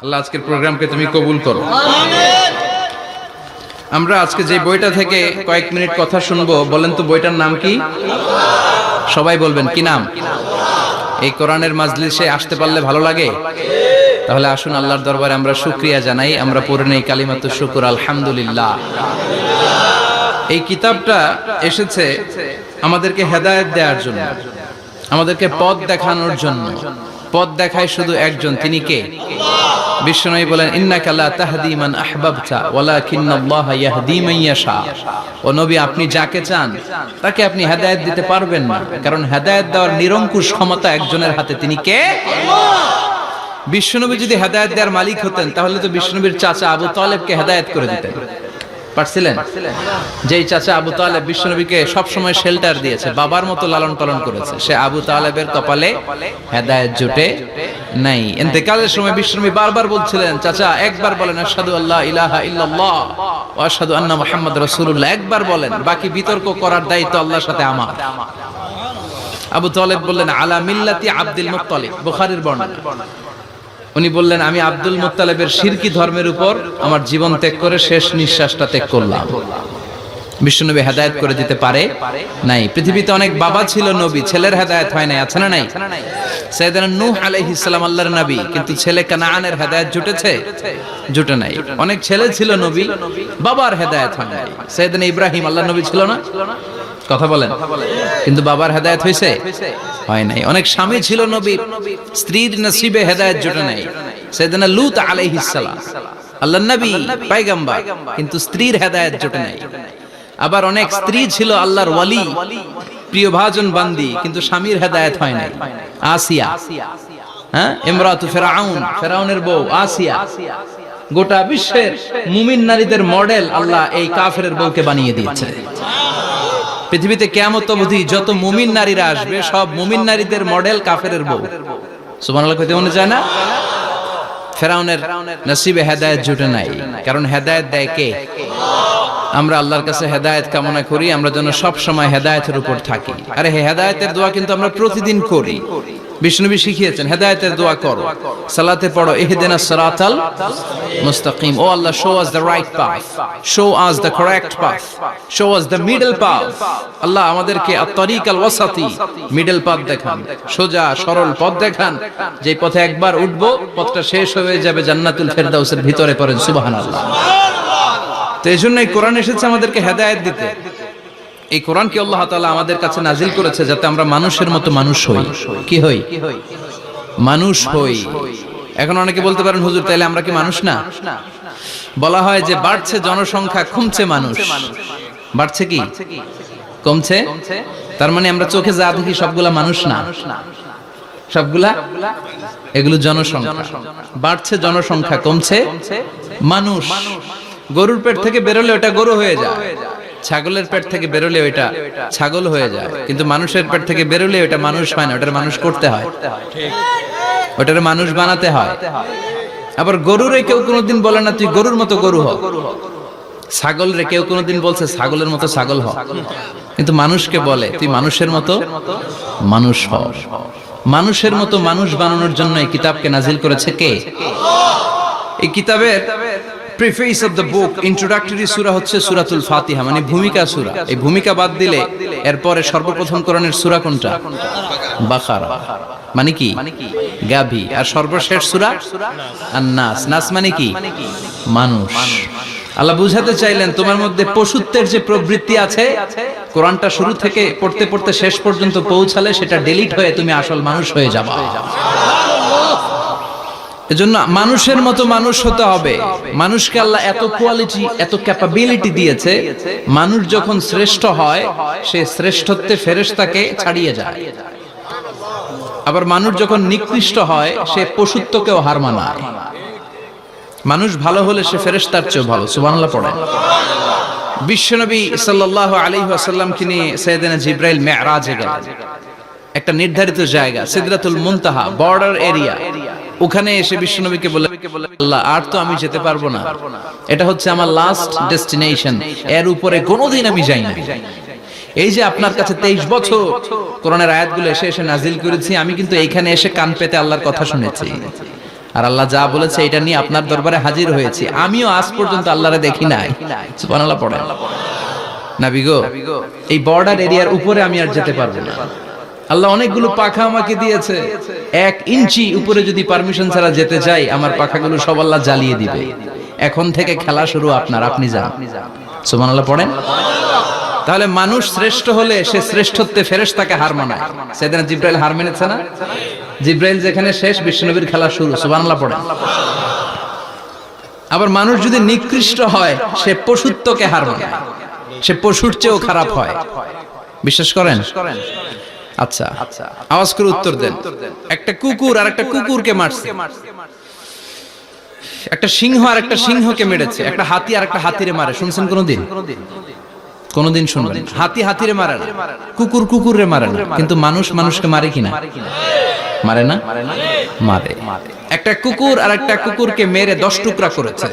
আল্লাহ আজকের প্রোগ্রামকে তুমি কবুল করো। আমরা আজকে যে বইটা থেকে কয়েক মিনিট কথা শুনবো, বলেন তো বইটার নাম কি? সবাই বলবেন কি নাম? এই কোরআনের মাজলিসে আসতে পারলে ভালো লাগে? তাহলে আসুন আল্লাহর দরবারে আমরা শুকরিয়া জানাই। আমরা পড়ে নেই কালিমাতুশ শুকর, আলহামদুলিল্লাহ। এই কিতাবটা এসেছে আমাদেরকে হেদায়েত দেওয়ার জন্য, আমাদেরকে পথ দেখানোর জন্য। পথ দেখায় শুধু একজন, তিনি কে? বিশ্বনবী বলেন, ইন্নাকা লা তাহদি মান আহবাবতা ওয়ালাকিন্নাল্লাহা ইয়াহদি মান ইয়াশা। ও নবী, আপনি যাকে চান তাকে আপনি হেদায়েত দিতে পারবেন না, কারণ হেদায়েত দেওয়ার নিরঙ্কুশ ক্ষমতা একজনের হাতে, তিনি কে? বিশ্বনবী যদি হেদায়েত দেওয়ার মালিক হতেন, তাহলে তো বিশ্বনবীর চাচা আবু তালেবকে হেদায়েত করে দিতেন। পারছিলেন? যেই চাচা আবু তালেব বিশ্বনবীকে সবসময় শেল্টার দিয়েছে, বাবার মতো লালন পালন করেছে, সে আবু তালেবের কপালে হেদায়েত জুটে নাই। ইন্তেকালের সময় বিশ্বনবী বারবার বলছিলেন, চাচা একবার বলেন আশহাদু আল্লা ইলাহা ইল্লাল্লাহ ওয়া আশহাদু আন্না মুহাম্মাদুর রাসূলুল্লাহ, একবার বলেন, বাকি বিতর্ক করার দায়িত্ব আল্লাহর সাথে আমার। আবু তালেব বললেন, আলা মিল্লাতি আব্দুল মুত্তালিব, বুখারীর বর্ণনা। উনি বললেন, আমি আব্দুল মুত্তালিবের শিরকি ধর্মের উপর আমার জীবন ত্যাগ করে শেষ নিঃশ্বাসটা ত্যাগ করলাম। বিশ্বনবী হেদায়েত করে দিতে পারে নাই। পৃথিবীতে অনেক বাবা ছিল নবী, ছেলের হেদায়েত হয় নাই, আছে না নাই? সাইয়েদনা নূহ আলাইহিস সালাম আল্লাহর নবী, কিন্তু ছেলে কানানের হেদায়েত জুটেছে? জুটে নাই। অনেক ছেলে ছিল নবী, বাবার হেদায়েত হয় নাই। সাইয়েদনা ইব্রাহিম আল্লাহর নবী ছিল না? কথা বলেন। কিন্তু বাবার হেদায়েত হয়েছে? হয় নাই। অনেক স্বামী ছিল নবী, স্ত্রীর নসিবে হেদায়েত জুটে নাই। সাইয়েদনা লূত আলাইহিস সালাম আল্লাহর নবী, পয়গম্বর, কিন্তু স্ত্রীর হেদায়েত জুটে নাই। আবার অনেক স্ত্রী ছিল আল্লাহর ওয়ালি, প্রিয় ভাজন বান্দি, কিন্তু স্বামীর হেদায়েত হয় নাই। আসিয়া, হ্যাঁ, ইমরাতু ফিরআউন, ফিরআউনের বউ আসিয়া। গোটা বিশ্বের মুমিন নারীদের মডেল আল্লাহ এই কাফেরের বউকে বানিয়ে দিয়েছে। পৃথিবীতে কিয়ামত অবধি যত মুমিন নারীরা আসবে, সব মুমিন নারীদের মডেল কাফেরের বউ। সুবহানাল্লাহ কইতে মনে যায় না? ফিরআউনের নসিবে হেদায়েত জুটে নাই, কারণ হেদায়েত দেয় কে? আমরা আল্লাহর কাছে হেদায়েত কামনা করি, আমরা যেন সব সময় হেদায়েতের উপর থাকি। আরে হেদায়েতের দোয়া কিন্তু আমরা প্রতিদিন করি। বিষ্ণুনবী শিখিয়েছেন, হেদায়েতের দোয়া করো, সালাতে পড়ো, ইহদিনাস সিরাতাল মুস্তাকিম। ও Allah, show us the right path, show us the correct path, show us the middle path. Allah আমাদেরকে আত-তারিকাল ওয়াসাতি, মিডল পাথ দেখান, সোজা সরল পথ দেখান, যে পথে একবার উঠবো পথটা শেষ হয়ে যাবে জান্নাতুল ফেরদাউসের ভিতরে। পড়েন সুবহানাল্লাহ। তো এই জন্যই কোরআন এসেছে আমাদেরকে হেদায়েত দিতে। এই কোরআনকে আল্লাহ তাআলা আমাদের কাছে নাজিল করেছে যাতে আমরা মানুষের মতো মানুষ হই। কি হই? মানুষ হই। এখন অনেকে বলতে পারেন, হুজুর তাইলে আমরা কি মানুষ না? বলা হয় যে বাড়ছে জনসংখ্যা, কমছে মানুষ। বাড়ছে কি কমছে? তার মানে আমরা চোখে যা দেখি সবগুলা মানুষ না, সবগুলা এগুলো জনসংখ্যা। বাড়ছে জনসংখ্যা, কমছে মানুষ। গরুর পেট থেকে বেরোলে ওটা গরু হয়ে যায়, ছাগলের পেট থেকে বেরোলে ওইটা ছাগল হয়ে যায়, কিন্তু মানুষের পেট থেকে বেরোলে ওটা মানুষ হয় না, ওটার মানুষ করতে হয়, ওটার মানুষ বানাতে হয়। আবার গরুরে কেউ কোনোদিন বলে না তুই গরুর মতো গরু হ, ছাগল রে কেউ কোনোদিন বলছে ছাগলের মতো ছাগল হ, কিন্তু মানুষকে বলে তুই মানুষের মতো মানুষ হ। মানুষের মতো মানুষ বানানোর জন্য এই কিতাবকে নাজিল করেছে কে? এই কিতাবের preface of the book, introductory সূরা হচ্ছে সূরাতুল ফাতিহা, মানে ভূমিকা সূরা। এই ভূমিকা বাদ দিলে এরপরে সর্বপ্রথম কোরআনের সূরা কোনটা? বাকারা, মানে কি? গাভী। আর সর্বশেষ সূরা আন-নাস। নাস মানে কি? মানুষ। আল্লাহ বুঝাতে চাইলেন তোমার মধ্যে পশুত্বের যে প্রবৃত্তি আছে, কোরআনটা শুরু থেকে পড়তে পড়তে শেষ পর্যন্ত পৌঁছালে সেটা ডিলিট হয়ে তুমি আসল মানুষ হয়ে যাবা। এজন্য মানুষের মতো মানুষ হতে হবে। মানুষকে আল্লাহ এত কোয়ালিটি, এত ক্যাপাবিলিটি দিয়েছে, মানুষ যখন শ্রেষ্ঠ হয় সে শ্রেষ্ঠত্বে ফেরেশতাকে ছাড়িয়ে যায়। আবার মানুষ যখন নিকৃষ্ট হয় সে পশুত্বকেও হার মানায়। মানুষ ভালো হলে সে ফেরেশতার চেয়ে ভালো। সুবহানাল্লাহ পড়েন। বিশ্বনবী সাল্লাল্লাহু আলাইহি ওয়াসাল্লামকে নিয়ে সাইয়েদনা জিবরাইল মিরাজে গেলেন। একটা নির্ধারিত জায়গা, সিদরাতুল মুনতাহা, বর্ডার এরিয়া। ওখানে এসে বিশ্বনবীকে বলে, আল্লাহ আর তো আমি যেতে পারবো না, এটা হচ্ছে আমার লাস্ট ডেস্টিনেশন, এর উপরে কোনোদিন আমি যাই না। এই যে আপনার কাছে 23 বছর কোরআনের আয়াতগুলো এসে এসে নাজিল করেছি, আমি কিন্তু এইখানে এসে কান পেতে আল্লাহর কথা শুনেছি। আর আল্লাহ যা বলেছে এটা নিয়ে আপনার দরবারে হাজির হয়েছি, আমিও আজ পর্যন্ত আল্লাহরে দেখি নাই। সুবহানাল্লাহ পড়েন। নবী গো, এই বর্ডার এরিয়ার উপরে আমি আর যেতে পারবো না। আল্লাহ অনেকগুলো পাখা আমাকে দিয়েছে, 1 ইঞ্চি উপরে যদি পারমিশন ছাড়া যেতে চাই, আমার পাখাগুলো সব আল্লাহ জ্বালিয়ে দিবে। এখন থেকে খেলা শুরু আপনার, আপনি যান। সুবহানাল্লাহ পড়েন। তাহলে মানুষ শ্রেষ্ঠ হলে সে শ্রেষ্ঠত্বে ফেরেশতাকে হার মানায়। সেদিন জিব্রাইল হার মেনেছে না? জিব্রাইল যেখানে শেষ, বিশ্বনবীর খেলা শুরু। সুবহানাল্লাহ পড়েন। আবার মানুষ যদি নিকৃষ্ট হয়, সে পশুত্বকে হার মানায়, সে পশুর চেয়েও খারাপ হয়। বিশ্বাস করেন? আচ্ছা, আওয়াজ করে উত্তর দেন। একটা কুকুর আর একটা কুকুরকে মারছে, একটা সিংহ আর একটা সিংহকে মেরেছে, একটা হাতি আর একটা হাতিরে মারে। শুনছেন কোনদিন? কোনদিন শুনবেন? হাতি হাতিরে মারে না, কুকুর কুকুরে মারে না, কিন্তু মানুষ মানুষকে মারে কিনা? মারে না? মারে। একটা কুকুর আর একটা কুকুরকে মেরে 10 টুকরা করেছে,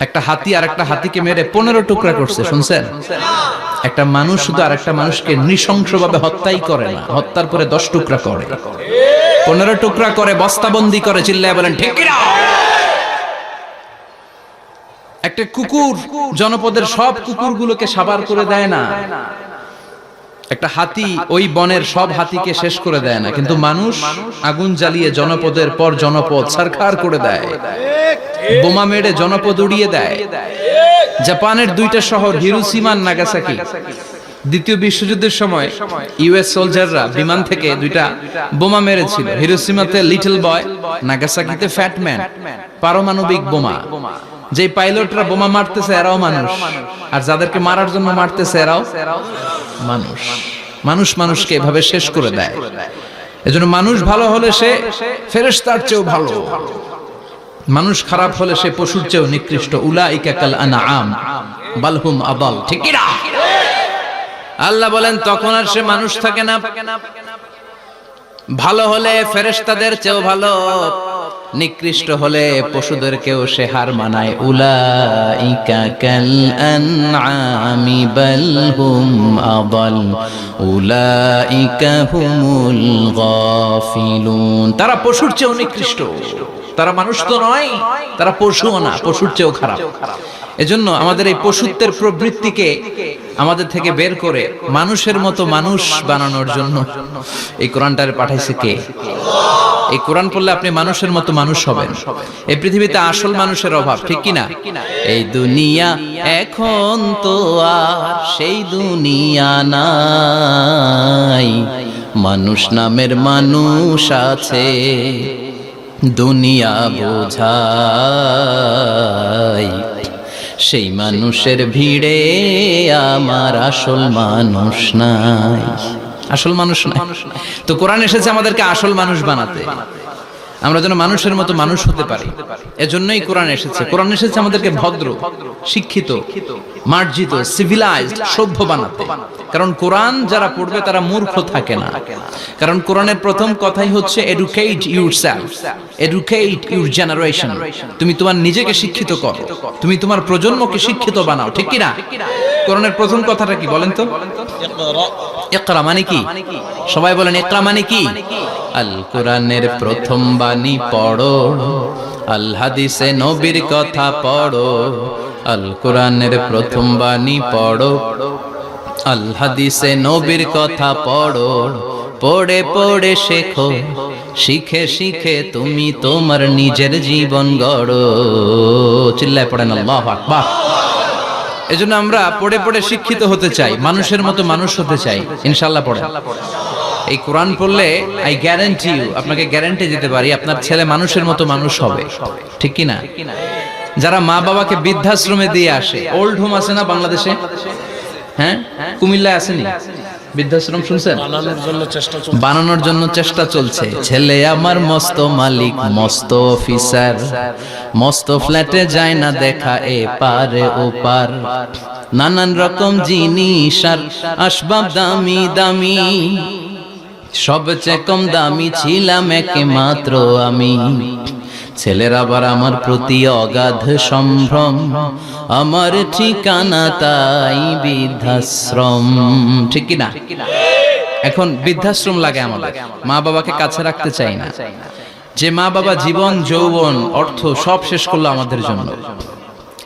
একটা হাতি আর একটা হাতিকে মেরে 15 টুকরা করছে। শুনছেন? একটা মানুষ শুধু আর একটা মানুষকে নৃশংসভাবে হত্যাই করে না, হত্যার পরে 10 টুকরা করে, 15 টুকরা করে, বস্তাবন্দি করে। চিল্লায় বলেন ঠিক কিনা? একটা কুকুর জনপদের সব কুকুরগুলোকে সাবার করে দেয় না, একটা হাতি ওই বনের সব হাতিকে শেষ করে দেয় না, কিন্তু মানুষ আগুন জ্বালিয়ে জনপদের পর জনপদ ছারখার করে দেয়, বোমা মেরে জনপদ উড়িয়ে দেয়। জাপানের 2টা শহর হিরোশিমা আর নাগাসাকি, দ্বিতীয় বিশ্বযুদ্ধের সময় ইউএস সোলজাররা বিমান থেকে 2টা বোমা মেরেছিল। হিরোশিমাতে লিটল বয়, নাগাসাকিতে ফ্যাট ম্যান। পারমাণবিক বোমা। যে পাইলটরা বোমা মারতেছে এরাও মানুষ, আর যাদেরকে মারার জন্য মারতেছে এরাও মানুষ। মানুষ মানুষকে এভাবে শেষ করে দেয়। এজন্য মানুষ ভালো হলে সে ফেরেশতার চেয়েও ভালো, মানুষ খারাপ হলে সে পশুর চেয়েও নিকৃষ্ট। উলাইকা কাল আনআম বাল হুম আদাল। ঠিক কি না? আল্লাহ বলেন তখন আর সে মানুষ থাকে না। ভালো হলে ফেরেশতাদের চেয়েও ভালো, নিকৃষ্ট হলে পশুদেরকেও সে হার মানায়। উলাইকা কাল আনআমি বাল হুম আদাল উলাইকা হুমুল গাফিলুন। তারা পশুর চেয়েও নিকৃষ্ট, তারা মানুষ তো নয়, তারা পশুও না, পশুর চেয়েও খারাপ। এজন্য আমাদের এই পশুত্বের প্রবৃত্তিকে আমাদের থেকে বের করে মানুষের মতো মানুষ বানানোর জন্য এই কোরআনটারে পাঠাইছে কে? এই কোরআন পড়লে আপনি মানুষের মতো মানুষ হবেন। এই পৃথিবীতে আসল মানুষের অভাব, ঠিক কি না? এই দুনিয়া এখন তো আর সেই দুনিয়া নাই, মানুষ নামের মানুষ আছে, দুনিয়া বোঝাই। সেই মানুষের ভিড়ে আমার আসল মানুষ নাই, আসল মানুষ নাই। তো কোরআন এসেছে আমাদেরকে আসল মানুষ বানাতে, আমরা যেন মানুষের মতো মানুষ হতে পারি। এজন্যই কোরআন এসেছে। কোরআন এসেছে আমাদেরকে ভদ্র, শিক্ষিত, মার্জিত, সিভিলাইজড, সভ্য বানাতে। কারণ কোরআন যারা পড়বে তারা মূর্খ থাকে না। কারণ কোরআনের প্রথম কথাই হচ্ছে educate yourself, educate your generation. তুমি তোমার নিজেকে শিক্ষিত করো, তুমি তোমার প্রজন্মকে শিক্ষিত বানাও। ঠিক কি না? কোরআনের প্রথম কথাটা কি বলেন তো? ইকরা মানে কি? সবাই বলেন ইকরা মানে কি? আল কোরআনের প্রথম বাণী পড়ো, আল হাদিসে নবীর কথা পড়ো। আল কোরআনের প্রথম বাণী পড়ো, আল হাদিসে নবীর কথা পড়ো। পড়ে পড়ে শেখো, শিখে শিখে তুমি তোমার নিজের জীবন গড়ো। চিল্লায় পড়েন আল্লাহু আকবার। এজন্য আমরা পড়ে পড়ে শিক্ষিত হতে চাই, মানুষের মতো মানুষ হতে চাই। ইনশাআল্লাহ পড়েন। এই কোরআন পড়লে আই গ্যারান্টি ইউ, আপনাকে গ্যারান্টি দিতে পারি আপনার ছেলে মানুষের মতো মানুষ হবে। ঠিক কি না? যারা মা বাবাকে বৃদ্ধাশ্রমে দিয়ে আসে, ওল্ড হোম আছে না বাংলাদেশে? হ্যাঁ, কুমিল্লায় আসেনি বৃদ্ধাশ্রম? শুনছেন? বানানোর জন্য চেষ্টা চলছে। ছেলে আমার মস্ত মালিক, মস্ত অফিসার, মস্ত ফ্ল্যাটে যায় না দেখা এ পারে ও পার। নানান রকম জিনিস আর আসবাব দামি দামি, সবচেয়ে কম দামি ছিলাম একমাত্র আমি। ছেলের আবার আমার প্রতি অগাধ সম্ভ্রম, আমার ঠিকানা তাই বৃদ্ধাশ্রম। ঠিক কি না? এখন বৃদ্ধাশ্রম লাগে আমাদের, মা বাবাকে কাছে রাখতে চাই না। যে মা বাবা জীবন যৌবন অর্থ সব শেষ করলো আমাদের জন্য,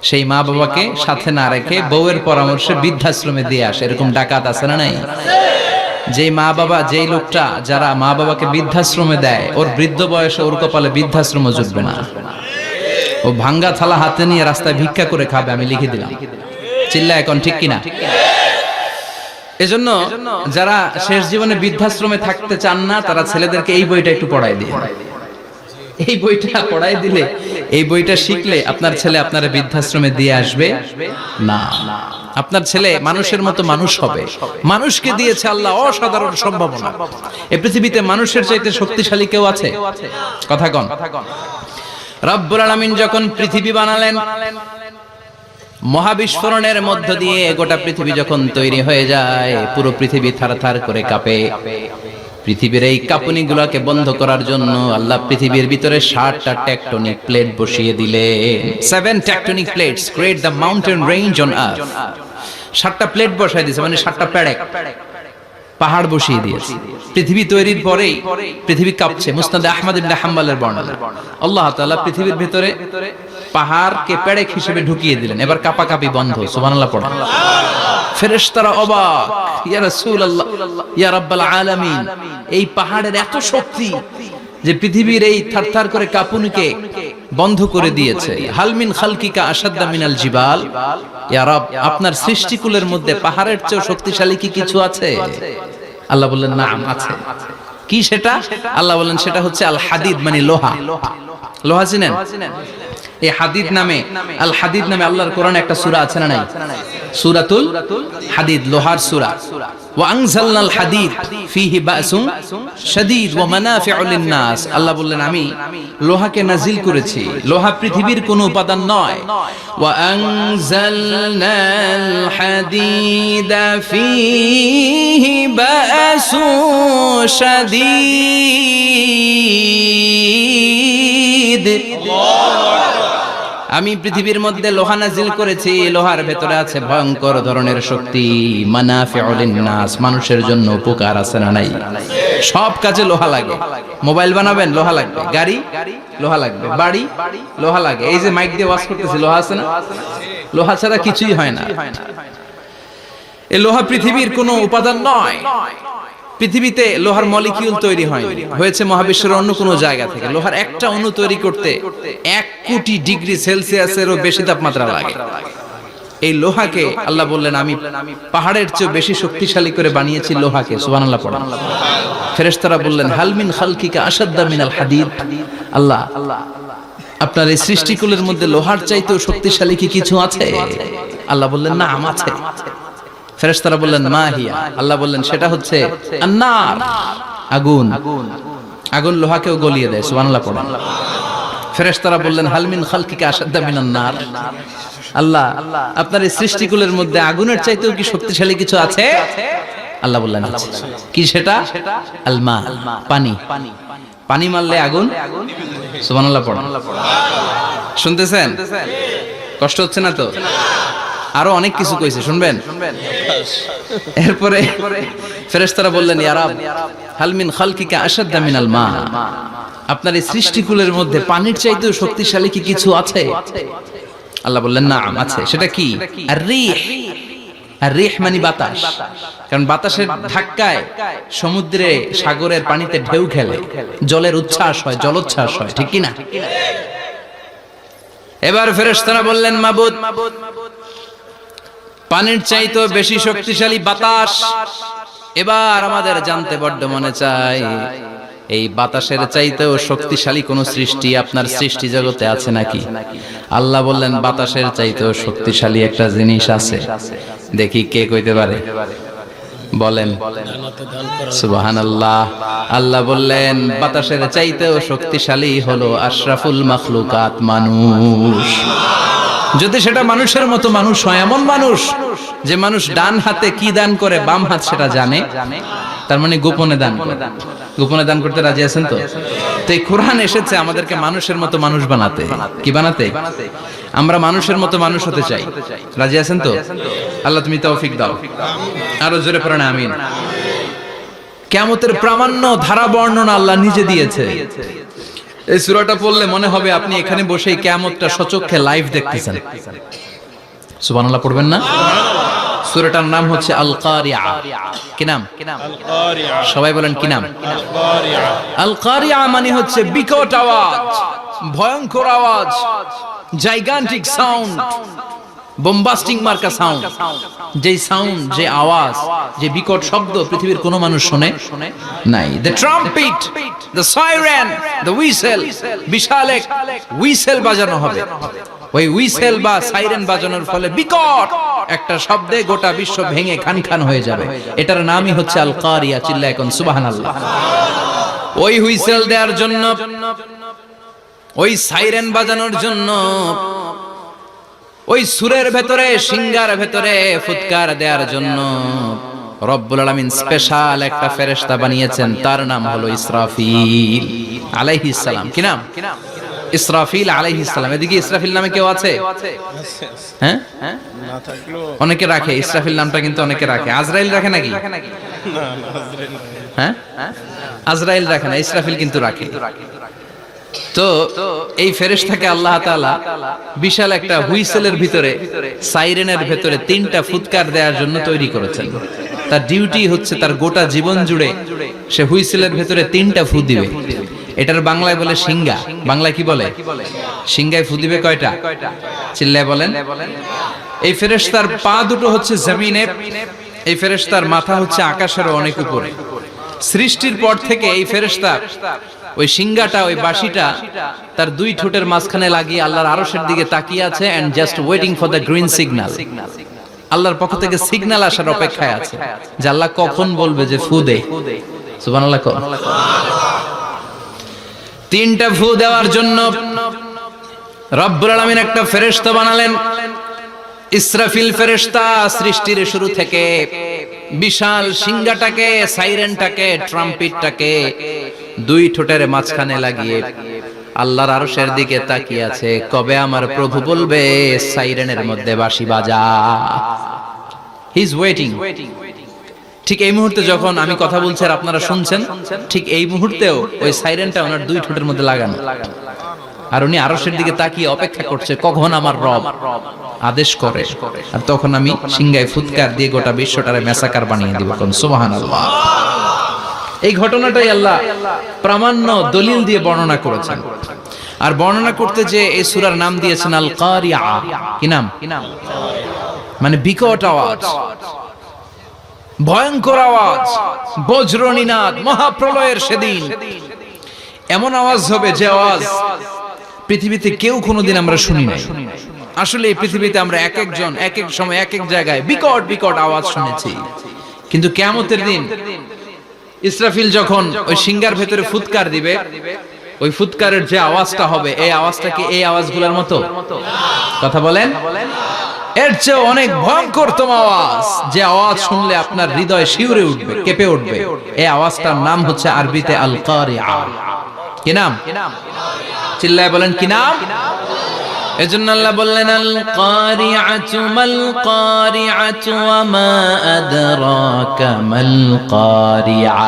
সেই মা বাবাকে সাথে না রেখে বউয়ের পরামর্শে বৃদ্ধাশ্রমে দিয়ে আসে, এরকম ডাকাত আছে না নাই? যেই মা বাবা, যেই লোকটা যারা মা বাবাকে বৃদ্ধাশ্রমে দেয়, ওর বৃদ্ধ বয়সে ওর কপালে বৃদ্ধাশ্রম জুটবে না। ও ভাঙ্গা থালা হাতে নিয়ে রাস্তায় ভিক্ষা করে খাবে, আমি লিখে দিলাম। চিল্লা এখন ঠিক কিনা? এজন্য যারা শেষ জীবনে বৃদ্ধাশ্রমে থাকতে চান না, তারা ছেলেদেরকে এই বইটা একটু পড়ায় দিয়ে, এই বইটা পড়াই দিলে, এই বইটা শিখলে আপনার ছেলে আপনার বৃদ্ধাশ্রমে দিয়ে আসবে না। আপনার ছেলে মানুষের মতো মানুষ হবে। মানুষকে দিয়েছে আল্লাহ অসাধারণ সম্ভাবনা। এই পৃথিবীতে মানুষের চাইতে শক্তিশালী কেউ আছে? কথা কন। রব্বুল আলামিন যখন পৃথিবী বানালেন, মহাবিস্ফোরণের মধ্য দিয়ে গোটা পৃথিবী যখন তৈরি হয়ে যায়, পুরো পৃথিবী থারথার করে কাঁপে। পৃথিবীর এই কাঁপুনিগুলোকে বন্ধ করার জন্য আল্লাহ পৃথিবীর ভিতরে 7টা টেকটনিক প্লেট বসিয়ে দিলেন। 7 tectonic plates create the mountain range on earth. 7টা প্লেট বসাই দিয়েছে, মানে 7টা পেরেক, পাহাড় বসিয়ে দিয়েছে। পৃথিবী তৈরির পরেই পৃথিবী কাঁপছে। মুসনাদে আহমদ ইবনে হাম্বলের বর্ণনা, আল্লাহ তাআলা পৃথিবীর ভিতরে পাহাড়কে পেরেক হিসেবে ঢুকিয়ে দিলেন। এবার কাঁপাকাঁপি বন্ধ। সুবহানাল্লাহ পড়েন। ফেরেশতারা অবাক, ইয়া রাসূলুল্লাহ, ইয়া রাব্বাল আলামিন, এই পাহাড়ের এত শক্তি যে পৃথিবীর এই থারথার করে কাঁপুনিকে বন্ধ করে দিয়েছে। হাল মিন খালকিকা আশাদ্দা মিনাল জিবাল, ইয়া রব, আপনার সৃষ্টিকুলের মধ্যে পাহাড়ের চেয়ে শক্তিশালী কি কিছু আছে? আল্লাহ বললেন নাম আছে। কি সেটা? আল্লাহ বললেন সেটা হচ্ছে আল হাদিদ, মানে লোহা। লোহা চিনেন? এই হাদিদ নামে, আল হাদিদ নামে আল্লাহর কোরআনে একটা সূরা আছে না নাই? সূরাতুল হাদিদ, লোহার সূরা। ওয়া আনজালনাল হাদিদ ফীহি বাসুন শাদীদ ওয়া মানাফিউ লিন-নাস। আল্লাহ বললেন আমি লোহাকে নাজিল করেছি। লোহা পৃথিবীর কোনো উপাদান নয়। ওয়া আনজালনাল হাদিদা ফীহি বাসুন শাদীদ। আমি পৃথিবীর মধ্যে লোহা নাজিল করেছি। লোহার ভেতরে আছে ভয়ঙ্কর ধরনের শক্তি। মানাফিউ লিন-নাস, মানুষের জন্য উপকার আছে না নাই? সব কাজে লোহা লাগে। মোবাইল বানাবেন, লোহা লাগবে। গাড়ি, লোহা লাগবে। বাড়ি, লোহা লাগে। এই যে মাইক দিয়ে ওয়াজ করতেছি, লোহা আছে না? লোহা ছাড়া কিছুই হয় না। এই লোহা পৃথিবীর কোনো উপাদান নয়। পৃথিবীতে লোহার মলিকিউল তৈরি হয়নি, হয়েছে মহাবিশ্বের অন্য কোনো জায়গা থেকে। লোহার একটা অণু তৈরি করতে 1 কোটি ডিগ্রি সেলসিয়াসেরও বেশি তাপমাত্রা লাগে। এই লোহাকে আল্লাহ বললেন আমি পাহাড়ের চেয়ে বেশি শক্তিশালী করে বানিয়েছি লোহাকে। সুবহানাল্লাহ পড়েন। ফেরেশতারা বললেন হাল মিন খালকিকা আশাদ্দা মিনাল হাদিদ। আল্লাহ, আপনার এই সৃষ্টিকুলের মধ্যে লোহার চাইতেও শক্তিশালী কি কিছু আছে? আল্লাহ বললেন নাম আছে। ফেরেশতারা বললেন মা হিয়া। আল্লাহ বললেন সেটা হচ্ছে আন-নার, আগুন। আগুন লোহাকেও গলিয়ে দেয়। সুবহানাল্লাহ পড়েন। ফেরেশতারা বললেন হাল মিন খালকিকা আশাদ্দা মিনান নার। আল্লাহ, আপনার এই সৃষ্টিকুলের মধ্যে আগুনের চাইতেও কি শক্তিশালী কিছু আছে? আল্লাহ বললেন আছে। কি সেটা? আল মা, পানি। পানি মারলে আগুন। সুবহানাল্লাহ পড়েন। শুনতেছেন? কষ্ট হচ্ছে না তো? আরো অনেক কিছু কইছে, শুনবেন? এরপরে ফেরেশতারা বললেন ইয়া রাব, হাল মিন খালকিকা আশাদ্দা মিনাল মা, আপনার এই সৃষ্টিকুলের মধ্যে পানির চাইতেও শক্তিশালী কি কিছু আছে? আল্লাহ বললেন নাম আছে। সেটা কি? আর-রিহ। আর-রিহ মানে বাতাস। কারণ বাতাসের ধাক্কায় সমুদ্রে, সাগরের পানিতে ঢেউ খেলে, জলের উচ্ছ্বাস হয়, জলোচ্ছ্বাস হয়, ঠিক কি না? এবার ফেরেশতারা বললেন মাবুদ, পানির চাইতেও বেশি শক্তিশালী বাতাস। এবার আমাদের জানতে বড্ড মনে চায়, এই বাতাসের চাইতেও শক্তিশালী কোন সৃষ্টি আপনার সৃষ্টি জগতে আছে নাকি? আল্লাহ বললেন বাতাসের চাইতেও শক্তিশালী একটা জিনিস আছে। দেখি কে কইতে পারে? বলেন সুবহানাল্লাহ। আল্লাহ বললেন বাতাসের চাইতেও শক্তিশালী হলো আশরাফুল মাখলুকাত, মানুষ। যদি সেটা মানুষের মতো মানুষ হয়, এমন মানুষ যে মানুষ ডান হাতে কি দান করে বাম হাত সেটা জানে, তার মানে গোপনে দান করে। গোপনে দান করতে রাজি আছেন তো? তো এই কোরআন এসেছে আমাদেরকে মানুষের মতো মানুষ বানাতে। কি বানাতে? আমরা মানুষের মতো মানুষ হতে চাই। রাজি আছেন তো? আল্লাহ তুমি তৌফিক দাও। আরো জোরে পড়েন আমিন। কিয়ামতের প্রামাণ্য ধারা বর্ণনা আল্লাহ নিজে দিয়েছে। এই সূরাটা পড়লে মনে হবে আপনি এখানে বসেই কিয়ামতটা সচক্ষে লাইভ দেখতেছেন। সুবহানাল্লাহ পড়বেন না? সূরাটার নাম হচ্ছে আল কারিআ। কি নাম? আল কারিআ। সবাই বলেন কি নাম? আল কারিআ। আল কারিআ মানে হচ্ছে বিকট আওয়াজ, ভয়ঙ্কর আওয়াজ, জাইগান্টিক সাউন্ড, বোম্বাস্টিং মার্কা সাউন্ড। যে সাউন্ড, যে আওয়াজ, যে বিকট শব্দ পৃথিবীর কোনো মানুষ শুনে নাই। The trumpet, the siren, the whistle, বিশাল এক হুইসেল বাজানো হবে। ওই হুইসেল বা সাইরেন বাজানোর ফলে বিকট একটা শব্দে গোটা বিশ্ব ভেঙে খান খান হয়ে যাবে। এটার নামই হচ্ছে আল কারিয়া। চিল্লায় এখন সুবহানাল্লাহ। ওই হুইসেল দেওয়ার জন্য, ওই সাইরেন বাজানোর জন্য, ওই সুরের ভেতরে, সিঙ্গার ভেতরে ফুৎকার দেওয়ার জন্য রব্বুল আলামিন স্পেশাল একটা ফেরেশতা বানিয়েছেন। তার নাম হলো ইসরাফিল আলাইহিস সালাম। কি নাম? ইসরাফিল আলাইহিস সালাম। এদিকে ইসরাফিল নামে কেউ আছে? হ্যাঁ, না থাকলো অনেকে রাখে ইসরাফিল নামটা, কিন্তু অনেকে রাখে। আজরাইল রাখে নাকি? না আজরাইল না। হ্যাঁ, আজরাইল রাখে না, ইসরাফিল কিন্তু রাখে। তো এই ফেরেশতাকে আল্লাহ তাআলা বিশাল একটা হুইসেলের ভিতরে, সাইরেনের ভিতরে তিনটা ফুৎকার দেওয়ার জন্য তৈরি করেছেন। তার ডিউটি হচ্ছে তার গোটা জীবন জুড়ে সে হুইসেলের ভিতরে তিনটা ফু দিবে। এটার বাংলায় বলে সিঙ্গা। বাংলায় কি বলে? সিঙ্গায় ফু দিবে কয়টা? চিল্লায় বলেন। এই ফেরেশতার পা দুটো হচ্ছে জমিনে, এই ফেরেশতার মাথা হচ্ছে আকাশের অনেক উপরে। সৃষ্টির পর থেকে এই ফেরেশতা ওই সিঙ্গাটা, ওই বাঁশিটা তার দুই ঠোঁটের মাঝখানে লাগিয়ে আল্লাহর আরশের দিকে তাকিয়ে আছে, and just waiting for the green signal. আল্লাহর পক্ষ থেকে সিগন্যাল আসার অপেক্ষায় আছে যে আল্লাহ কখন বলবে যে ফু দে। সুবহানাল্লাহ। তিনটা ফু দেওয়ার জন্য রব্বুল আলামিন একটা ফেরেশতা বানালেন, ইসরাফিল ফেরেশতা। সৃষ্টির শুরু থেকে বিশাল সিঙ্গাটাকে, সাইরেনটাকে, ট্রাম্পিটটাকে দুই ঠোঁটের মাঝখানে লাগিয়ে আল্লাহর আরশের দিকে তাকিয়ে আছে, কবে আমার প্রভু বলবে সাইরেনের মধ্যে বাঁশি বাজা। He is waiting. ঠিক এই মুহূর্তে যখন আমি কথা বলছি আর আপনারা শুনছেন, ঠিক এই মুহূর্তেও ওই সাইরেনটা ওনার দুই ঠোঁটের মধ্যে লাগানো, আর উনি আরশের দিকে তাকিয়ে অপেক্ষা করছে কখন আমার রব আদেশ করে, আর তখন আমি সিঙ্গায় ফুৎকার দিয়ে গোটা বিশ্বটারে মেসাকার বানিয়ে দিব। কোন সুবহানাল্লাহ। এই ঘটনাটাই আল্লাহ প্রামাণ্য দলিল দিয়ে বর্ণনা করেছেন। আর বর্ণনা করতে যে এই সূরার নাম দিয়েছেন আল কারিআ। কি নাম? মানে বিকট আওয়াজ, ভয়ঙ্কর আওয়াজ, বজ্রনিনাদ, মহাপ্রলয়ের সেদিন এমন আওয়াজ হবে যে আওয়াজ পৃথিবীতে কেউ কোনোদিন আমরা শুনি নাই। আসলে এই পৃথিবীতে আমরা এক একজন এক এক সময় এক এক জায়গায় বিকট বিকট আওয়াজ শুনেছি, কিন্তু কিয়ামতের দিন ইসরাফিল যখন ওই সিঙ্গার ভেতরে ফুৎকার দিবে, ওই ফুৎকারের যে আওয়াজটা হবে, এই আওয়াজটা কি এই আওয়াজগুলোর মতো? কথা বলেন। এর চেয়ে অনেক ভয়ঙ্করতম আওয়াজ, যে আওয়াজ শুনলে আপনার হৃদয় শিউরে উঠবে, কেঁপে উঠবে। এই আওয়াজটার নাম হচ্ছে আরবিতে আল কারিআ। কি নাম? চিল্লায় বলেন কি নাম? এজন্য আল্লাহ বললেন আল কারিআতু মাল কারিআতু ওয়া মা আদরাকা মাল কারিআ।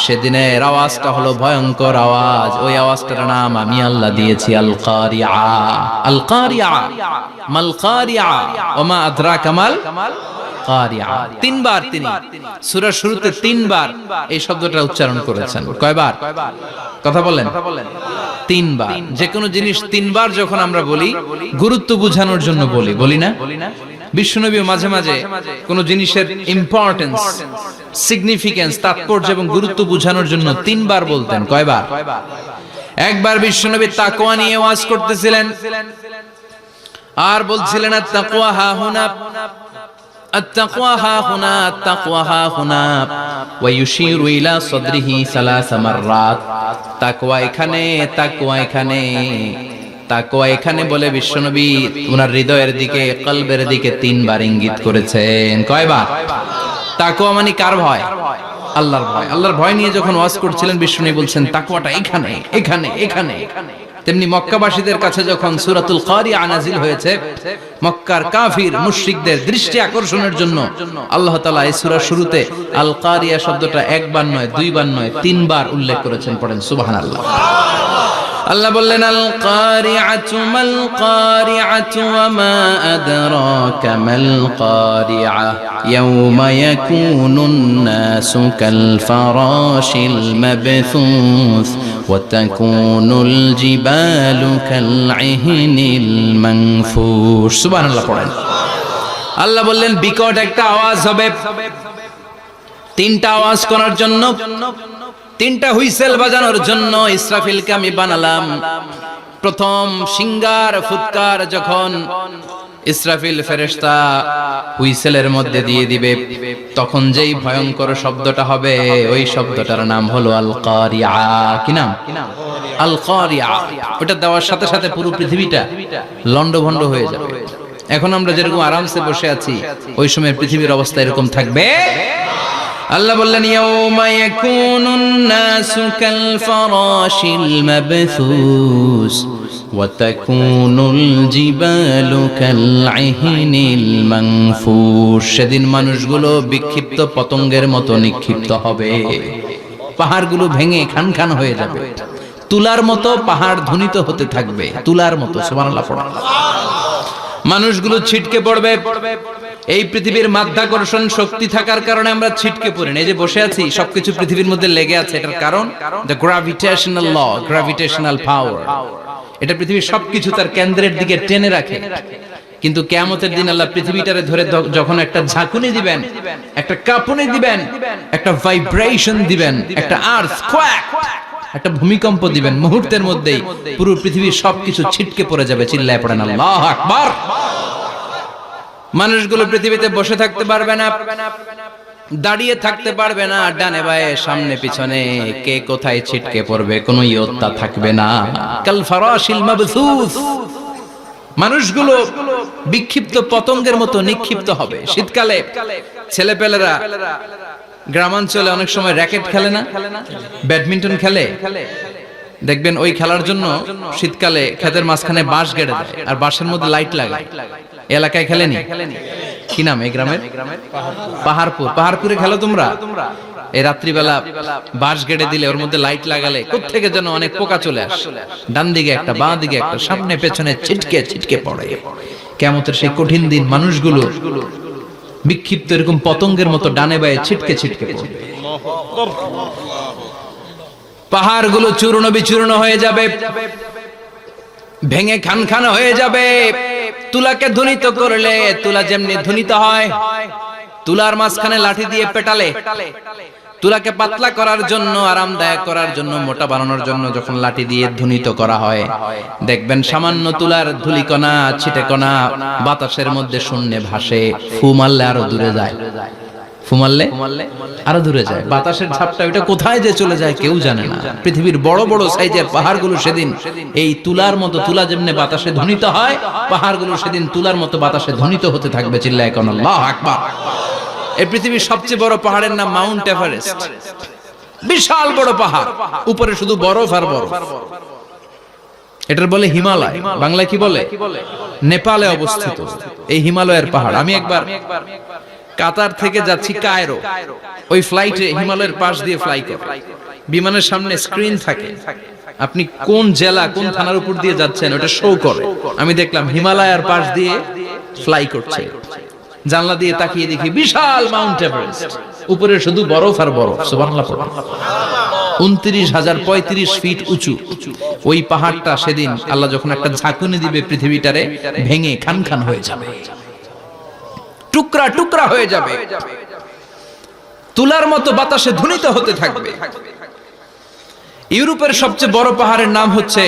সেদিনের আওয়াজটা হলো ভয়ঙ্কর আওয়াজ। ওই আওয়াজটার নাম আমি আল্লাহ দিয়েছি আল কারিআ। আল কারিআ মাল কারিআ ওয়া মা আদরাকা মাল কারিআ। তিনবার তিনি সূরার শুরুতে তিনবার এই শব্দটা উচ্চারণ করেছেন। কয়বার? কথা বলেন। তিনবার। যে কোনো জিনিস তিনবার যখন আমরা বলি, গুরুত্ব বোঝানোর জন্য বলি, বলি না? বিশ্বনবী মাঝে মাঝে কোন জিনিসের ইম্পর্টেন্স, সিগনিফিকেন্স, তাৎপর্য এবং গুরুত্ব বোঝানোর জন্য তিনবার বলতেন। কয়বার? একবার বিশ্বনবী তাকওয়া নিয়ে ওয়াজ করতেছিলেন আর বলছিলেন আত-তাকওয়া হা হুনা, التقوى ها هنا، التقوى ها هنا، ويشير إلى صدره ثلاث مرات। তাকওয়া এখানে, তাকওয়া এখানে, তাকওয়া এখানে বলে বিশ্বনবী ওনার হৃদয়ের দিকে, কলবের দিকে তিনবার ইঙ্গিত করেছেন। কয়বার? তাকওয়া মানে কার ভয়? আল্লাহর ভয়। আল্লাহর ভয় নিয়ে যখন ওয়াজ করছিলেন বিশ্বনবী বলছেন তাকওয়াটা এখানে, এখানে, এখানে। তেমনি মক্কাবাসীদের কাছে যখন সূরাতুল কারিআ নাজিল হয়েছে, মক্কার কাফির মুশরিকদের দৃষ্টি আকর্ষণের জন্য আল্লাহ তাআলা এই সূরার শুরুতে আল কারিআ শব্দটা একবার নয়, দুইবার নয়, তিনবার উল্লেখ করেছেন। পড়েন সুবহানাল্লাহ। আল্লাহ বললেন আল কারিআতু মাল কারিআতু ওয়া মা আদরাকা মাল কারিআ ইয়াওমা ইয়াকুনুন নাসু কাল ফারাশিল মাবথুস ওয়া তাকুনুল জিবালু কাল ইহনিল মানফুশ। সুবহানাল্লাহ পড়েন। আল্লাহ বললেন বিকট একটা আওয়াজ হবে, তিনটা আওয়াজ করার জন্য, তিনটা হুইসেল বাজানোর জন্য ইসরাফিলকে আমি বানালাম। প্রথম সিঙ্গার ফুৎকার যখন ইসরাফিল ফেরেশতা হুইসেলের মধ্যে দিয়ে দিবে, তখন যেই ভয়ঙ্কর শব্দটা হবে ওই শব্দটার নাম হলো আল কারিআ। কি নাম? আল কারিআ। ওটা দেওয়ার সাথে সাথে পুরো পৃথিবীটা লন্ডভন্ড হয়ে যাবে। এখন আমরা যেরকম আরামসে বসে আছি, ওই সময় পৃথিবীর অবস্থা এরকম থাকবে। আল্লাহ বললেন ইয়াউমা ইয়াকুনুন নাসু কাল ফারাশিল মাবথুস ওয়া তাকুনুল জিবালু কাল ইহনিল মানফুশ। সেদিন মানুষগুলো বিক্ষিপ্ত পতঙ্গের মতো নিক্ষিপ্ত হবে, পাহাড়গুলো ভেঙে খান খান হয়ে যাবে, তুলার মতো পাহাড় ধ্বনিত হতে থাকবে, তুলার মতো। সুবহানাল্লাহ পড়া। মানুষগুলো ছিটকে পড়বে। এই পৃথিবীর মাধ্যাকর্ষণ শক্তি থাকার কারণে আমরা ছিটকে পড়ি না। এই যে বসে আছি, সবকিছু পৃথিবীর মধ্যে লেগে আছে। এটার কারণ দ্য গ্র্যাভিটেশনাল ল, গ্র্যাভিটেশনাল পাওয়ার। এটা পৃথিবীর সবকিছু তার কেন্দ্রের দিকে টেনে রাখে। কিন্তু কিয়ামতের দিন আল্লাহ পৃথিবীটারে ধরে যখন একটা ঝাঁকুনি দিবেন, একটা কাঁপুনি দিবেন, একটা ভাইব্রেশন দিবেন, একটা আর্থকোয়েক, একটা ভূমিকম্প দিবেন, মুহূর্তের মধ্যেই পুরো পৃথিবীর সবকিছু ছিটকে পড়ে যাবে। চিল্লায় পড়েন আল্লাহু আকবার। মানুষগুলো পৃথিবীতে বসে থাকতে পারবে না, দাঁড়িয়ে থাকতে পারবে না, ডানে বায়ে সামনে পিছনে কে কোথায় ছিটকে পড়বে কোনো ইয়ত্তা থাকবে না। কাল ফারাশিল মাবথুস। মানুষগুলো বিক্ষিপ্ত পতঙ্গের মতো নিক্ষিপ্ত হবে। শীতকালে ছেলেপেলেরা গ্রামাঞ্চলে অনেক সময় র্যাকেট খেলে না, ব্যাডমিন্টন খেলে, দেখবেন ওই খেলার জন্য শীতকালে ক্ষেতের মাঝখানে বাঁশ গেড়ে দেয় আর বাঁশের মধ্যে লাইট লাগায়। এলাকায় খেলেনি? কি নাম এই গ্রামের? পাহাড়পুর। পাহাড়পুরে খেলো তোমরা? এই রাত্রিবেলা বাঁশ গেড়ে দিলে ওর মধ্যে লাইট লাগালে কোত্থেকে যেন অনেক পোকা চলে আসে, ডান দিকে একটা, বাঁ দিকে একটা, সামনে পেছনে ছিটকে ছিটকে পড়ে। কিয়ামতের সেই কঠিন দিন মানুষগুলো বিক্ষিপ্ত এরকম পতঙ্গের মতো ডানে বায়ে ছিটকে ছিটকে পড়বে। পাহাড়গুলো চূর্ণ বিচূর্ণ হয়ে যাবে, ভেঙে খান খান হয়ে যাবে। তুলাকে ধ্বনিত করলে তুলা যেমনি ধ্বনিত হয়, তুলার মাঝখানে লাঠি দিয়ে পেটালে, তুলাকে পাতলা করার জন্য, আরামদায়ক করার জন্য, মোটা বানানোর জন্য যখন লাঠি দিয়ে ধ্বনিত করা হয়, দেখবেন সামান্য তুলার ধুলিকণা, ছিটেকণা বাতাসের মধ্যে শূন্যে ভাসে। ফু মারলে আরো দূরে যায়, ফু মারলে আরো দূরে যায়। বাতাসের ঝাপটা ওইটা কোথায় যে চলে যায় কেউ জানে না। পৃথিবীর বড় বড় সাইজের পাহাড়গুলো সেদিন এই তুলার মতো, তুলা যেমনি বাতাসে ধ্বনিত হয়, পাহাড়গুলো সেদিন তুলার মতো বাতাসে ধ্বনিত হতে থাকবে। চিল্লায় কোন আল্লাহু আকবার। এই পৃথিবীর সবচেয়ে বড় পাহাড়ের নাম মাউন্ট এভারেস্ট। বিশাল বড় পাহাড়, উপরে শুধু বরফ আর বরফ। এটার বলে হিমালয়। বাংলায় কি বলে? নেপালে অবস্থিত এই হিমালয়ের পাহাড়। আমি একবার কাতার থেকে যাচ্ছি কায়রো, ওই ফ্লাইটে হিমালয়ের পাশ দিয়ে ফ্লাই করে, বিমানের সামনে স্ক্রিন থাকে, আপনি কোন জেলা কোন থানার উপর দিয়ে যাচ্ছেন ওটা শো করে। আমি দেখলাম হিমালয়ের পাশ দিয়ে ফ্লাই করছে। জানলা দিয়ে তাকিয়ে দেখি বিশাল মাউন্ট এভারেস্ট, উপরে শুধু বরফ আর বরফ। সুবহানাল্লাহ। 29,035 ফিট উঁচু ওই পাহাড়টা সেদিন আল্লাহ যখন একটা ঝাঁকুনি দিবে, পৃথিবীটারে ভেঙে খান খান হয়ে যাবে, টুকরা টুকরা হয়ে যাবে, তুলার মতো বাতাসে ধ্বনিত হতে থাকবে। ইউরোপের সবচেয়ে বড় পাহাড়ের নাম হচ্ছে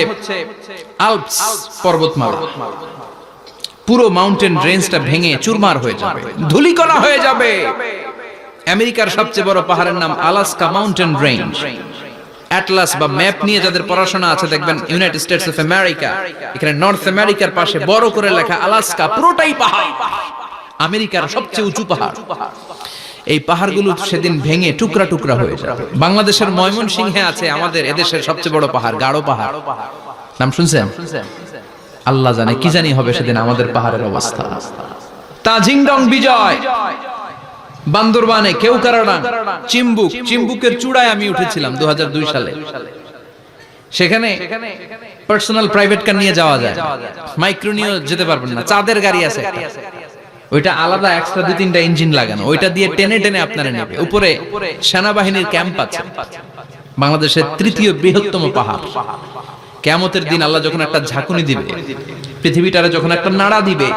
আল্পস পর্বতমালা। পুরো মাউন্টেন রেঞ্জটা ভেঙে চুরমার হয়ে যাবে, ধূলিকণা হয়ে যাবে। আমেরিকার সবচেয়ে বড় পাহাড়ের নাম আলাস্কা মাউন্টেন রেঞ্জ। অ্যাটলাস বা ম্যাপ নিয়ে যাদের পড়াশোনা আছে দেখবেন ইউনাইটেড স্টেটস অফ আমেরিকা, এখানে নর্থ আমেরিকার পাশে বড় করে লেখা আলাস্কা, পুরোটাই পাহাড়, আমেরিকার সবচেয়ে উঁচু পাহাড়। এই পাহাড়গুলো সেদিন ভেঙে টুকরা টুকরা হয়ে যাবে। বাংলাদেশের ময়মনসিংহে আছে আমাদের এদেশের সবচেয়ে বড় পাহাড়, গাঢ় পাহাড়। নাম শুনছেন? আল্লাহ জানে কি জানি হবে সেদিন আমাদের পাহাড়ের অবস্থা। তাজিংডং বিজয়, বান্দরবানে কেওক্রাডাং, চিম্বুকের চূড়ায় আমি উঠেছিলাম 2002 সালে। সেখানে পার্সোনাল প্রাইভেট কার নিয়ে যাওয়া যায়, মাইক্রো নিয়ে যেতে পারবেন না। চাঁদের গাড়ি আছে একটা, ওইটা আলাদা এক্সট্রা 2-3টা ইঞ্জিন লাগানো, ওইটা দিয়ে টেনে টেনে আপনারা নেবে। উপরে সেনাবাহিনীর ক্যাম্প আছে, বাংলাদেশের 3য় বৃহত্তম পাহাড়। কিয়ামতের দিন আল্লাহ যখন একটা ঝাঁকুনি দিবে, পৃথিবীটারে যখন একটা নাড়া দিবে,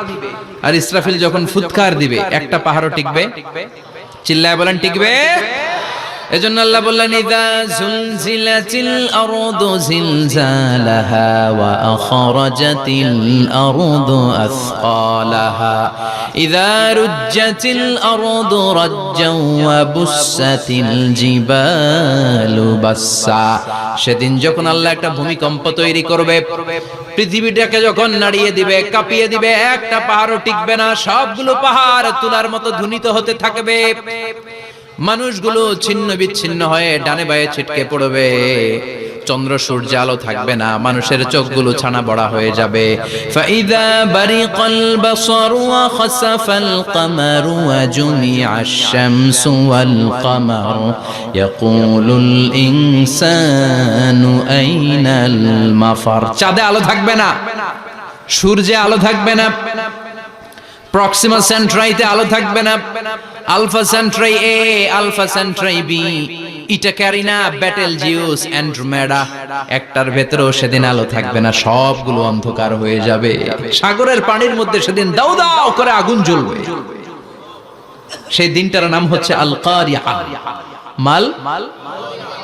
আর ইসরাফিল যখন ফুৎকার দিবে, একটা পাহাড়ও টিকবে? চিল্লায় বলেন টিকবে? এজন্য আল্লাহ বললেন ইযা যুলজিলাতিল আরদু জিলজালাহা ওয়া আখরাজাতিল আরদু আসকালাহা ইযা রুজ্জাতিল আরদু রাজ্জাও ওয়া বুসাতিল জিবালু বাসসা। সেদিন যখন আল্লাহ একটা ভূমিকম্প তৈরি করবে, পৃথিবীটাকে যখন নাড়িয়ে দিবে, কাঁপিয়ে দিবে, একটা পাহাড়ও টিকবে না, সবগুলো পাহাড় তুলার মতো ধ্বনিত হতে থাকবে। মানুষগুলো ছিন্ন বিচ্ছিন্ন হয়ে ডানে বায়ে ছিটকে পড়বে, চন্দ্র সূর্য আলো থাকবে না, মানুষের চোখগুলো ছানা বড়া হয়ে যাবে। ফাইদা বারিকাল বাসারু ওয়া খাসাফাল কামারু ওয়া জুমিআশ শামসু ওয়াল কামার ইয়াকুলুল ইনসানু আইনাল মাফার। চাঁদে আলো থাকবে না, সূর্যে আলো থাকবে না, প্রক্সিমা সেন্ট্রাইতে আলো থাকবে না, আলফা সেন্ট্রাই এ, আলফা সেন্ট্রাই বি, ইটা ক্যারিনা, বেটেলজিউস, অ্যান্ড্রোমেডা, একটার ভেতরেও সেদিন আলো থাকবে না, সবগুলো অন্ধকার হয়ে যাবে। সাগরের পানির মধ্যে সেদিন দাউ দাউ করে আগুন জ্বলবে। সেই দিনটার নাম হচ্ছে আল কারিআ। মাল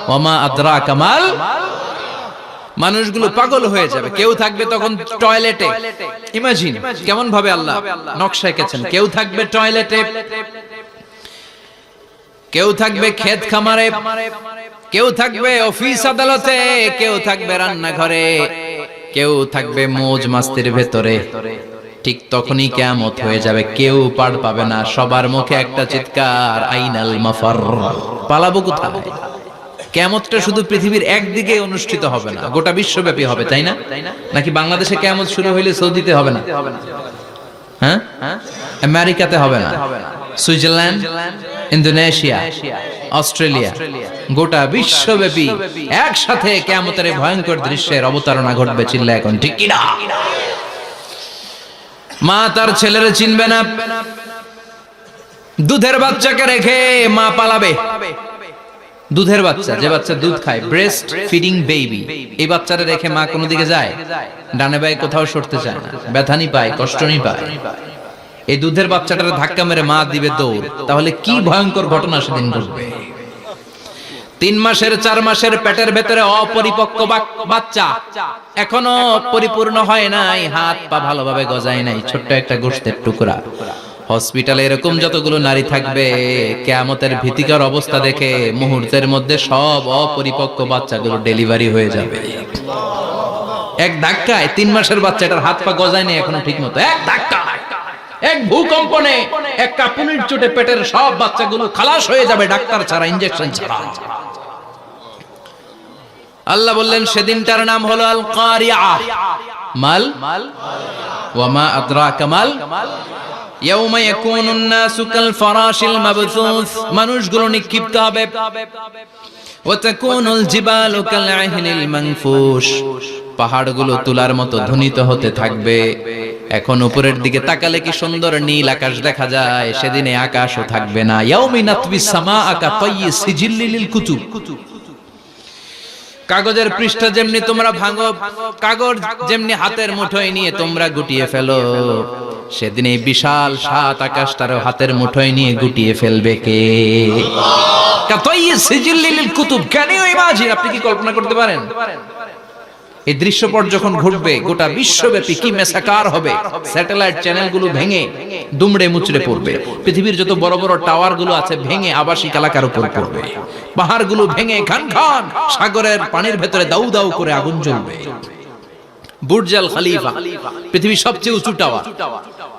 ওয়া মা আদরাকা মাল। মানুষগুলো পাগল হয়ে যাবে। কেউ থাকবে তখন টয়লেটে, ইমাজিন কেমন ভাবে আল্লাহ নকশা এঁকেছেন। কেউ থাকবে টয়লেটে, কেউ থাকবে ক্ষেত খামারে, কেউ থাকবে অফিস আদালতে, কেউ থাকবে রান্নাঘরে, কেউ থাকবে মৌজ মাস্তির ভেতরে। ঠিক তখনই কিয়ামত হয়ে যাবে, কেউ পার পাবে না, সবার মুখে একটা চিৎকার, আইনাল মাফার। পালাবো কোথায়? কিয়ামতটা শুধু পৃথিবীর একদিকে অনুষ্ঠিত হবে না, গোটা বিশ্বব্যাপী হবে, তাই না? নাকি বাংলাদেশে কিয়ামত শুরু হইলে সৌদিতে হবে না? হ্যাঁ, আমেরিকাতে হবে না, সুইজারল্যান্ড, ইন্দোনেশিয়া, অস্ট্রেলিয়া, গোটা বিশ্বব্যাপী একসাথে কিয়ামতের ভয়ঙ্কর দৃশ্যের অবতারণা ঘটবে। চিল্লা এখন ঠিক কিনা? মা তার ছেলেরে চিনবে না, দুধের বাচ্চাকে রেখে মা পালাবে। দুধের বাচ্চা, যে বাচ্চা দুধ খায়, ব্রেস্ট ফিডিং বেবি, এই বাচ্চারা রেখে মা কোনো দিকে যায়? ডানে বায়ে কোথাও সরতে চায় না, ব্যথানি পায়, কষ্টনি পায়। এই দুধের বাচ্চাটার ধাক্কা মেরে মা দিবে দৌড়। তাহলে কি ভয়ঙ্কর ঘটনা সেদিন ঘটবে। 3 মাসের 4 মাসের পেটের ভেতরে অপরিপক্ক বাচ্চা, এখনো পরিপূর্ণ হয় নাই, হাত পা ভালোভাবে গজায় নাই, ছোট্ট একটা গোশতের টুকরা। হসপিটালে এরকম যতগুলো নারী থাকবে, কিয়ামতের ভীতিকর অবস্থা দেখে মুহূর্তের মধ্যে সব অপরিপক্ক বাচ্চাগুলো ডেলিভারি হয়ে যাবে। এক ধাক্কায় 3 মাসের বাচ্চাটার হাত পা গজায় নেই এখনো ঠিক মতো, এক ধাক্কায়, এক ভূকম্পনে, এক কাঁপুনির চোটে পেটের সব বাচ্চাগুলো খালাস হয়ে যাবে, ডাক্তার ছাড়া, ইনজেকশন ছাড়া। আল্লাহ বললেন সেদিনটার নাম হলো আল কারিআ। মাল ওয়া মা আদরাকা মাল। ইয়াউমা ইয়াকুনুন নাসু কাল ফারাশিল মাবথুস, মানুষগুলো নিক্ষিপ্ত হবে। ওয়া তাকুনুল জিবালু কাল আহিনিল মানফুশ, পাহাড়গুলো তুলার মতো ধ্বনিত হতে থাকবে। এখন উপরের দিকে তাকালে কি সুন্দর নীল আকাশ দেখা যায়, সেদিনে আকাশও থাকবে না। ইয়াউমি নাতবিস সামাআ কা তায়্যি সিজিল্লিল কুতুব, কাগজের পৃষ্ঠা যেমনি তোমরা ভাঙো, কাগজ যেমনি হাতের মুঠোয় নিয়ে তোমরা গুটিয়ে ফেলো, সেদিন এই বিশাল 7 আকাশটারও হাতের মুঠোয় নিয়ে গুটিয়ে ফেলবে কে? কাতাইয়ি সিজিল্লিল কুতুব। Can you imagine? আপনি কি কল্পনা করতে পারেন? এই দৃশ্যপট যখন ঘটবে, গোটা বিশ্বব্যাপী কি মেসাকার হবে। স্যাটেলাইট চ্যানেলগুলো ভেঙে দুমড়ে মুচড়ে পড়বে, পৃথিবীর যত বড় বড় টাওয়ার গুলো আছে ভেঙে আবাসিক এলাকার উপর পড়বে, পাহাড়গুলো ভেঙে খান খান সাগরের পানির ভেতরে দাউ দাউ করে আগুন জ্বলবে। বুর্জ আল খলিফা, পৃথিবীর সবচেয়ে উঁচু টাওয়ার,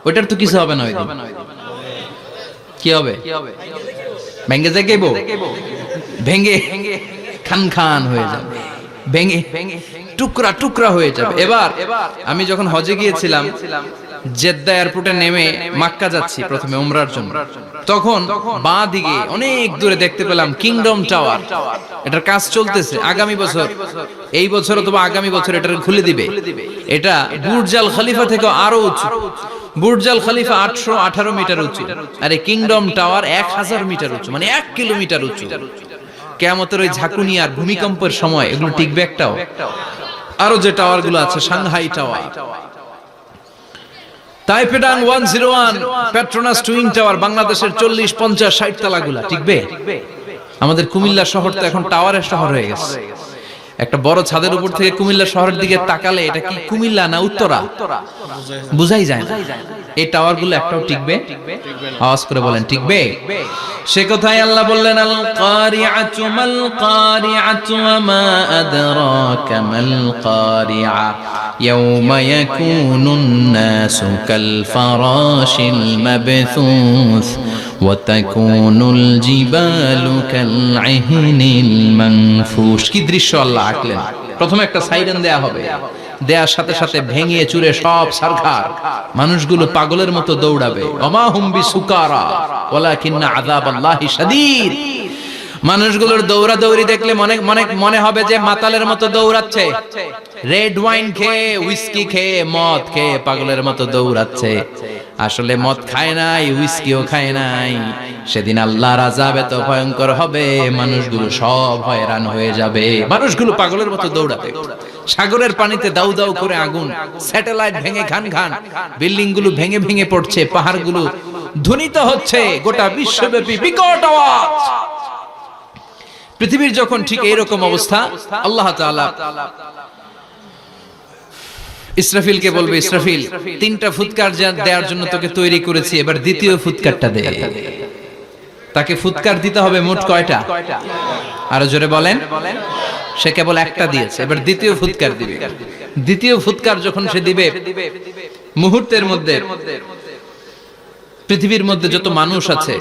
ওইটার তো কিছু হবে না। ওই দিন কি হবে? ভেঙে যাইবো, ভেঙে খান খান হয়ে যাবে, ভেঙে টুকরা টুকরা হয়ে যাবে। এবার আমি যখন হজে গিয়েছিলাম, জেদ্দা এয়ারপোর্টে নেমে মক্কা যাচ্ছি প্রথমে উমরার জন্য, তখন বাঁ দিকে অনেক দূরে দেখতে পেলাম কিংডম টাওয়ার। এটার কাজ চলতেছে, আগামী বছর এই বছর অথবা আগামী বছর এটা খুলে দিবে। এটা বুর্জ আল খলিফা থেকে আরো উঁচু। বুর্জ আল খলিফা 818 মিটার উঁচু, আর এই কিংডম টাওয়ার 1000 মিটার উঁচু, মানে 1 কিলোমিটার উঁচু। কিয়ামতের ওই ঝাঁকুনি আর ভূমিকম্পের সময় এগুলো টিকবে একটাও? আরো যে টাওয়ার গুলো আছে, সাংহাই টাওয়ার, তাইপেডাং 101, পেট্রোনাস টুইন টাওয়ার, বাংলাদেশের 40, 50, 60 তালাগুলা টিকবে? আমাদের কুমিল্লা শহর তো এখন টাওয়ারের শহর হয়ে গেছে। একটা বড় ছাদের উপর থেকে কুমিল্লা শহরের দিকে তাকালে এটা কি কুমিল্লা না উত্তরা বুঝাই যায় না। এই টাওয়ার গুলো একটাও টিকবে? আওয়াজ করে বলেন টিকবে? সে কথাই আল্লাহ বললেন, আল কারিআতু মাল কারিআতু ওয়া মা আদরাকা মাল কারিআ ইয়াওমা ইয়াকুনুন নাসু কাল ফারাশিল মাবথুস ওয়া তাকুনুল জিবালু কাল ইহনিল মানফুশ। কি দৃশ্য আল্লাহ আঁকলেন! প্রথমে একটা সাইরেন দেয়া হবে, দেয়ার সাথে সাথে ভেঙে চুরে সব সারখার, মানুষগুলো পাগলের মতো দৌড়াবে। ওমা হুম বিসুকারা ওয়ালাকিন্না আযাবাল্লাহি শাদীদ। মানুষগুলোর দৌড়াদৌড়ি দেখলে মনে হবে যে মাতালের মতো দৌড়াচ্ছে, রেড ওয়াইন খেয়ে, হুইস্কি খেয়ে, মদ খেয়ে পাগলের মতো দৌড়াচ্ছে। আসলে মদ খায় নাই, হুইস্কিও খায় নাই। সেদিন আল্লাহর আযাব এত ভয়ঙ্কর হবে, মানুষগুলো সব হয়রান হয়ে যাবে, মানুষগুলো পাগলের মতো দৌড়াবে। সাগরের পানিতে দাউ দাউ করে আগুন, স্যাটেলাইট ভেঙে খান খান, বিল্ডিং গুলো ভেঙে ভেঙে পড়ছে, পাহাড়গুলো ধ্বনিত হচ্ছে, গোটা বিশ্বব্যাপী বিকট আওয়াজ। পৃথিবীর যখন ঠিক এইরকম অবস্থা, আল্লাহ তাআলা ইসরাফিলকে বলবে, ইসরাফিল 3টা ফুৎকার দেওয়ার জন্য তোকে তৈরি করেছি, এবার দ্বিতীয় ফুৎকারটা দে। তাকে ফুৎকার দিতে হবে মোট কয়টা? আরো জোরে বলেন। সে কেবল একটা দিয়েছে, এবার দ্বিতীয় ফুৎকার দিবে। দ্বিতীয় ফুৎকার যখন সে দিবে, মুহূর্তের মধ্যে পৃথিবীর মধ্যে যত মানুষ আছে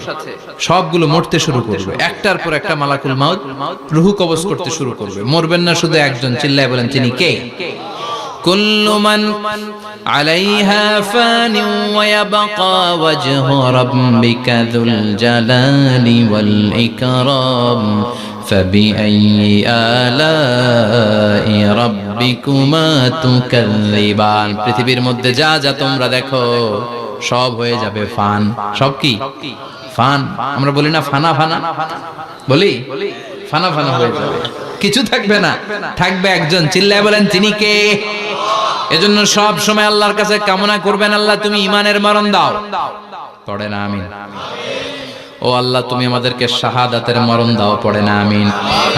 সবগুলো মরতে শুরু করবে। একটার পর একটা মালাকুল মাউত রূহ কবজ করতে শুরু করবে। মরবেন না শুধু একজন, চিল্লায় বলেন তিনি কে? কুল্লু মান আলাইহা ফানি ওয়া ইয়াবকা ওয়াজহু রাব্বিকা যুল জালালি ওয়াল ইকরাম ফাবিআইয়ি আলাই রাব্বিকুমা তুকাযযিবান। পৃথিবীর মধ্যে যা যা তোমরা দেখো সব হয়ে যাবে ফান। সব কি? ফান। আমরা বলি না ফানা ফানা, বলি ফানা ফানা হয়ে যাবে, কিছু থাকবে না, থাকবে একজন। চিল্লায় বলেন তিনি কে? এজন্য সব সময় আল্লাহর কাছে কামনা করবেন, আল্লাহ তুমি ঈমানের মরণ দাও। পড়ে না আমিন। ও আল্লাহ তুমি আমাদেরকে শাহাদাতের মরণ দাও। পড়ে না আমিন।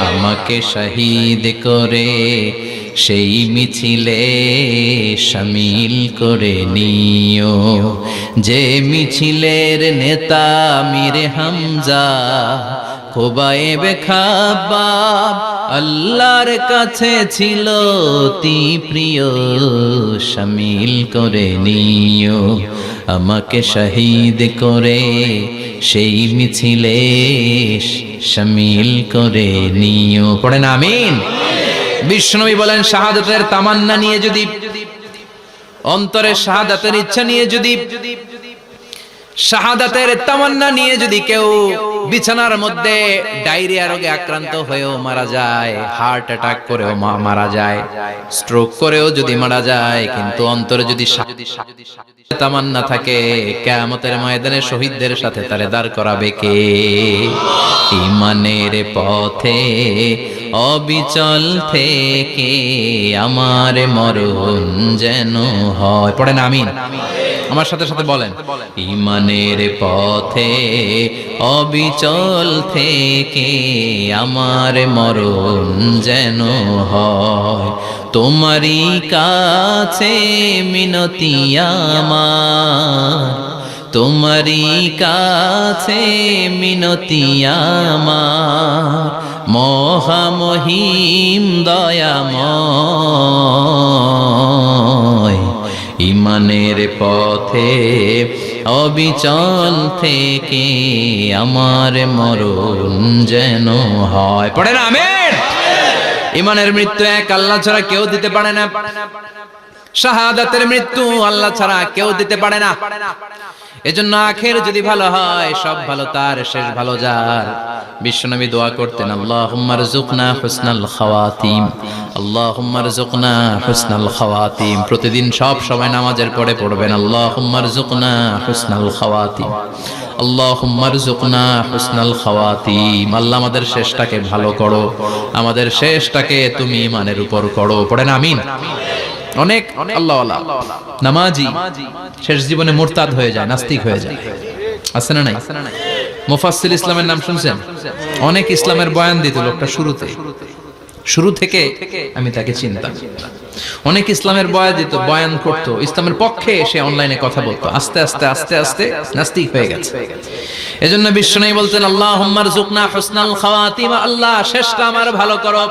আমাকে শহীদ করে সেই মিছিলে শামিল করে নিও, যে মিছিলের নেতা মীর হামজা খোবায়েবে খাব্বাব আল্লাহর কাছে ছিল অতি প্রিয়। শামিল করে নিও, আমাকে শহীদ করে সেই মিছিলে শামিল করে নিও। পড়েন আমিন। বিশ্বনবী বলেন, শাহাদাতের তামান্না নিয়ে যদি, অন্তরে শাহাদাতের ইচ্ছা নিয়ে যদি, শাহাদাতের তামান্না নিয়ে যদি কেউ বিছানার মধ্যে ডায়রিয়া রোগে আক্রান্ত হয়েও মারা যায়, হার্ট অ্যাটাক করেও মারা যায়, স্ট্রোক করেও যদি মারা যায়, কিন্তু অন্তরে যদি তামান্না থাকে, কিয়ামতের ময়দানে শহীদদের সাথে তারে দাঁড় করাবে কে? ঈমানের পথে অবিচল থেকে আমার মরণ যেন হয়। পড়েন আমিন। আমার সাথে সাথে বলেন, ঈমানের পথে অবিচল থেকে আমার মরণ যেন হয়। তোমারই কাছে মিনতি আমার, তোমারই কাছে মিনতি আমার, মহামহিম দয়াময়। ঈমানের পথে অবিচল থেকে আমার মরণ যেন হয়। পড়েন আমিন। ঈমানের মৃত্যু এক, আল্লাহ ছাড়া কেউ দিতে পারে না। শাহাদাতের মৃত্যু আল্লাহ ছাড়া কেউ দিতে পারে না। এজন্য আখের যদি ভালো হয় সব ভালো তার, শেষ ভালো যার। বিশ্বনবী দোয়া করতেন, আল্লাহুম্মা রযুকনা হুসনাল খাওয়াতিম, আল্লাহুম্মা রযুকনা হুসনাল খাওয়াতিম। প্রতিদিন সব সময় নামাজের পরে পড়বেন, আল্লাহুম্মা রযুকনা হুসনাল খাওয়াতিম, আল্লাহুম্মা রযুকনা হুসনাল খাওয়াতিম। আল্লাহ আমাদের শেষটাকে ভালো করো, আমাদের শেষটাকে তুমি ঈমানের উপর করো। পড়েন আমিন। অনেক আল্লাহওয়ালা নামাজি শেষ জীবনে মুরতাদ হয়ে যায়, নাস্তিক হয়ে যায়, আছে না নাই? মুফাসসির ইসলামের নাম শুনছেন? অনেক ইসলামের বয়ান দিত লোকটা শুরু থেকে আমি তাকে চিনতাম। অনেক ইসলামের বয়ান করতো, ইসলামের পক্ষে এসে অনলাইনে কথা বলতো। আস্তে আস্তে আস্তে আস্তে নাস্তিক হয়ে গেছে। এজন্য বিশ্বনবী বলতেন, আল্লাহুম্মা রযুকনা হুসনাল খাওয়াতিম, আল্লাহ শেষটা আমার ভালো করো,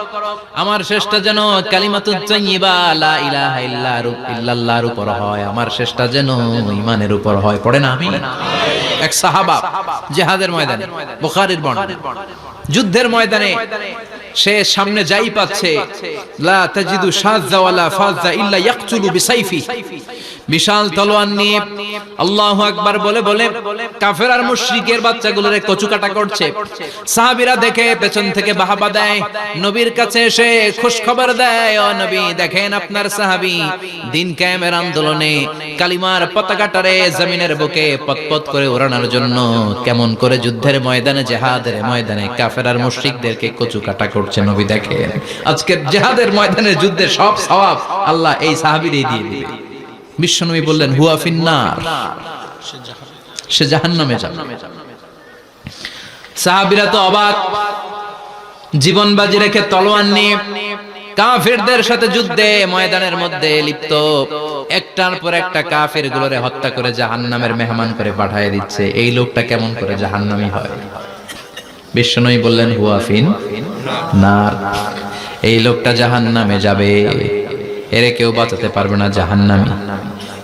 আমার শেষটা যেন কালিমাতুত তাইয়্যিবা লা ইলাহা ইল্লাল্লাহর উপর হয়, আমার শেষটা যেন ঈমানের উপর হয়। পড়েন আমিন। এক সাহাবা জিহাদের ময়দানে, বুখারীর বর্ণনা, যুদ্ধের ময়দানে সে সামনে যাই পাচ্ছে, লা তাজিদু শাযযা ওয়ালা ফাযযা ইল্লা ইয়াকতুলু বিসাইফি, বিশাল তলোয়ার নিয়ে আল্লাহু আকবার বলে বলে কাফের আর মুশরিকের বাচ্চাগুলোরে কচুকাটা করছে। সাহাবীরা দেখে পেছন থেকে বাহাবা দেয়, নবীর কাছে এসে খুশ খবর দেয়, ও নবী দেখেন আপনার সাহাবী দিন কায়েমের আন্দোলনে কালিমার পতাকাটারে জমিনের বুকে পতপত করে ওড়ানোর জন্য কেমন করে যুদ্ধের ময়দানে, জিহাদের ময়দানে কাফের আর মুশরিকদেরকে কচুকাটা করছে। নবী দেখেন আজকের জিহাদের ময়দানে যুদ্ধের সব সওয়াব আল্লাহ এই সাহাবীরই দিয়ে দিবে। বিশ্বনবী বললেন, হুয়া ফিন্নার, সে জাহান্নামে যাবে। সাহাবীরা তো অবাক, জীবন বাজি রেখে তলোয়ার নিয়ে কাফেরদের সাথে যুদ্ধে ময়দানের মধ্যে লিপ্ত, একটার পর একটা কাফের গুলোরে হত্যা করে জাহান্নামের মেহমান করে পাঠিয়ে দিচ্ছে। এই লোকটা কেমন করে জাহান্নামী হয়? বিশ্বনবী বললেন, হুয়া ফিন্নার, এই লোকটা জাহান্নামে যাবে, এরে কেউ বাঁচাতে পারবে না, জাহান্নামী।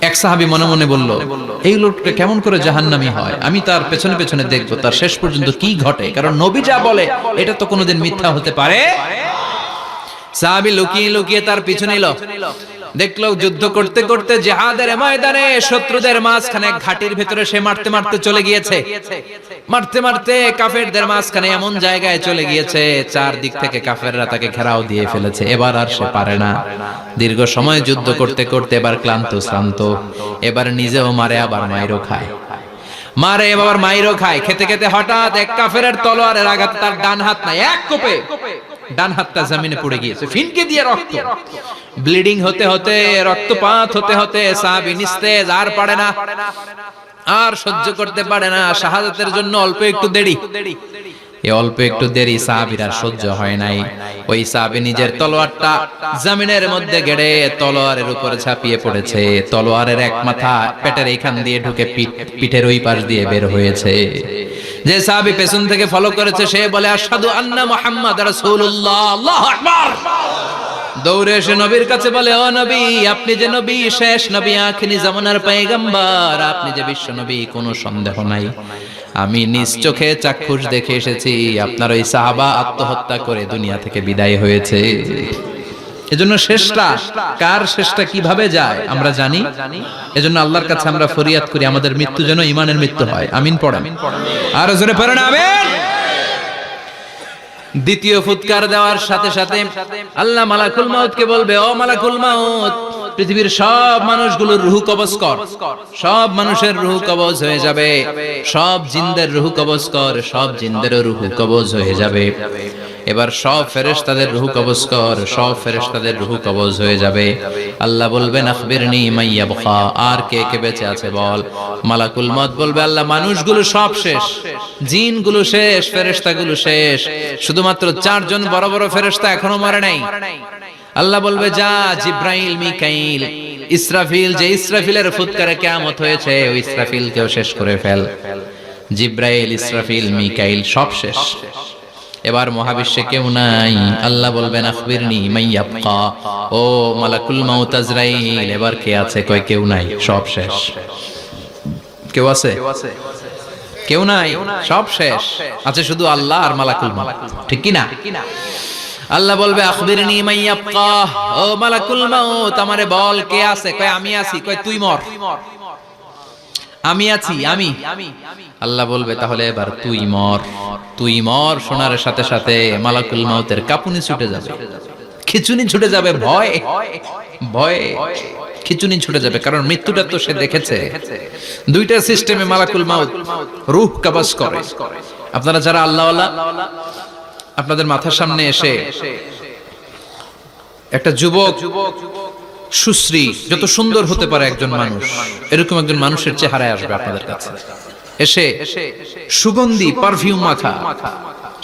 এক সাহাবী মনে মনে বলল, এই লোকটা কেমন করে জাহান্নামী হয়? আমি তার পেছনে পেছনে দেখবো তার শেষ পর্যন্ত কি ঘটে, কারণ নবী যা বলে এটা তো কোনোদিন মিথ্যা হতে পারে। সাহাবী লুকিয়ে লুকিয়ে তার পিছনে এলো, দেখলো যুদ্ধ করতে করতে জিহাদের ময়দানে শত্রুদের মাঝখানে ঘাটির ভেতরে সে মারতে মারতে চলে গিয়েছে, মারতে মারতে কাফেরদের মাঝখানে এমন জায়গায় চলে গিয়েছে চারদিক থেকে কাফেররা তাকে ঘেরাও দিয়ে ফেলেছে। এবার আর সে পারে না, দীর্ঘ সময় যুদ্ধ করতে করতে এবার ক্লান্ত শ্রান্ত, এবার নিজেও মারে আবার মাইরও খায়, মারে এবার মাইরও খায়। খেতে খেতে হঠাৎ এক কাফেরের তলোয়ারের আঘাতে তার ডান হাত নাই, এক কোপে ডান হাতটা জমিনে পড়ে গিয়েছে, ফিনকে দিয়ে রক্ত, ব্লিডিং হতে হতে, রক্তপাত হতে হতে সাহাবী নিস্তেজ, আর পারে না, আর সহ্য করতে পারে না। শাহাদাতের জন্য অল্প একটু দেরি, এই অল্প একটু দেরি সাহাবীর আর সহ্য হয় নাই। ওই সাহাবী নিজের তলোয়ারটা জমিনের মধ্যে গেড়ে তলোয়ারের উপরে ঝাঁপিয়ে পড়েছে। তলোয়ারের এক মাথা পেটের এইখান দিয়ে ঢুকে পিঠের ওই পাশ দিয়ে বের হয়েছে। যে সাহাবী পেছন থেকে ফলো করেছে সে বলে, আশহাদু আন্না মুহাম্মাদ রাসূলুল্লাহ, আল্লাহু আকবার। দৌড়ে এসে নবীর কাছে বলে, ও নবী, আপনি যে নবী, শেষ নবী, আখিরি জামানার পয়গম্বর, আপনি যে বিশ্ব নবী, কোনো সন্দেহ নাই। আমি নিজ চোখে চাক্ষুষ দেখে এসেছি আপনার ওই সাহাবা আত্মহত্যা করে দুনিয়া থেকে বিদায় হয়েছে। এজন্য শেষটা কার, শেষটা কিভাবে যায় আমরা জানি। এজন্য আল্লাহর কাছে আমরা ফরিয়াদ করি আমাদের মৃত্যু যেন ঈমানের মৃত্যু হয়। আমিন পড়েন, আর জোরে পড়েন আমিন। দ্বিতীয় ফুৎকার দেওয়ার সাথে সাথে আল্লাহ মালাকুল মাউতকে বলবে, ও মালাকুল মাউত, পৃথিবীর সব মানুষগুলোর রূহ কবজ কর। সব মানুষের রূহ কবজ হয়ে যাবে, সব জিনদের রূহ কবজ কর, সব জিনদেরও রূহ কবজ হয়ে যাবে। এবার সব ফেরেশতাদের রূহ কবজ কর, সব ফেরেশতাদের রূহ কবজ হয়ে যাবে। আল্লাহ বলবেন, আখবিরনি মাইয়াবকা, আর কে কে বেঁচে আছে বল। মালাকুল মউত বলবে, আল্লাহ মানুষগুলো সব শেষ, জিনগুলো শেষ, ফেরেশতাগুলো শেষ, শুধুমাত্র 4 জন বড় বড় ফেরেশতা এখনো মরে নাই। আল্লাহ বলবে, যা জিব্রাইল, মিকাইল, ইসরাফিল, যে ইসরাফিলের ফুৎকারে কিয়ামত হয়েছে ওই ইসরাফিলকেও শেষ করে ফেল। জিব্রাইল, ইসরাফিল, মিকাইল সব শেষ। এবার মহাবিশ্বে কেউ নাই। আল্লাহ বলবেন, আখবিরনি মাইয়াবকা, ও মালাকুল মাউত আজরাইল, এবার কে আছে? কয় কেউ নাই, সব শেষ। কেউ আছে? কেউ নাই, সব শেষ। আছে শুধু আল্লাহ আর মালাকুল মাউত, ঠিক কি না? আল্লাহ বলবে, আখবিরনি মাইয়াবকা, ও মালাকুল মাউত আমারে বল কে আছে? কয় আমি আছি। কয় তুই মর। আমি আছি, আমি। আল্লাহ বলবে তাহলে এবার তুই মর, তুই মর। শোনার সাথে সাথে মালাকুল মাউতের কাঁপুনি ছুটে যাবে, খিচুনি ছুটে যাবে, ভয় ভয়ে খিচুনি ছুটে যাবে, কারণ মৃত্যুটা তো সে দেখেছে। দুইটা সিস্টেমে মালাকুল মাউত রূহ কবজ করে। আপনারা যারা আল্লাহওয়ালা, আপনাদের মাথার সামনে এসে একটা যুবক, সুশ্রী, যত সুন্দর হতে পারে একজন মানুষ, এরকম একজন মানুষের চেহারায় আসবে আপনাদের কাছে, এসে সুগন্ধি পারফিউম মাখা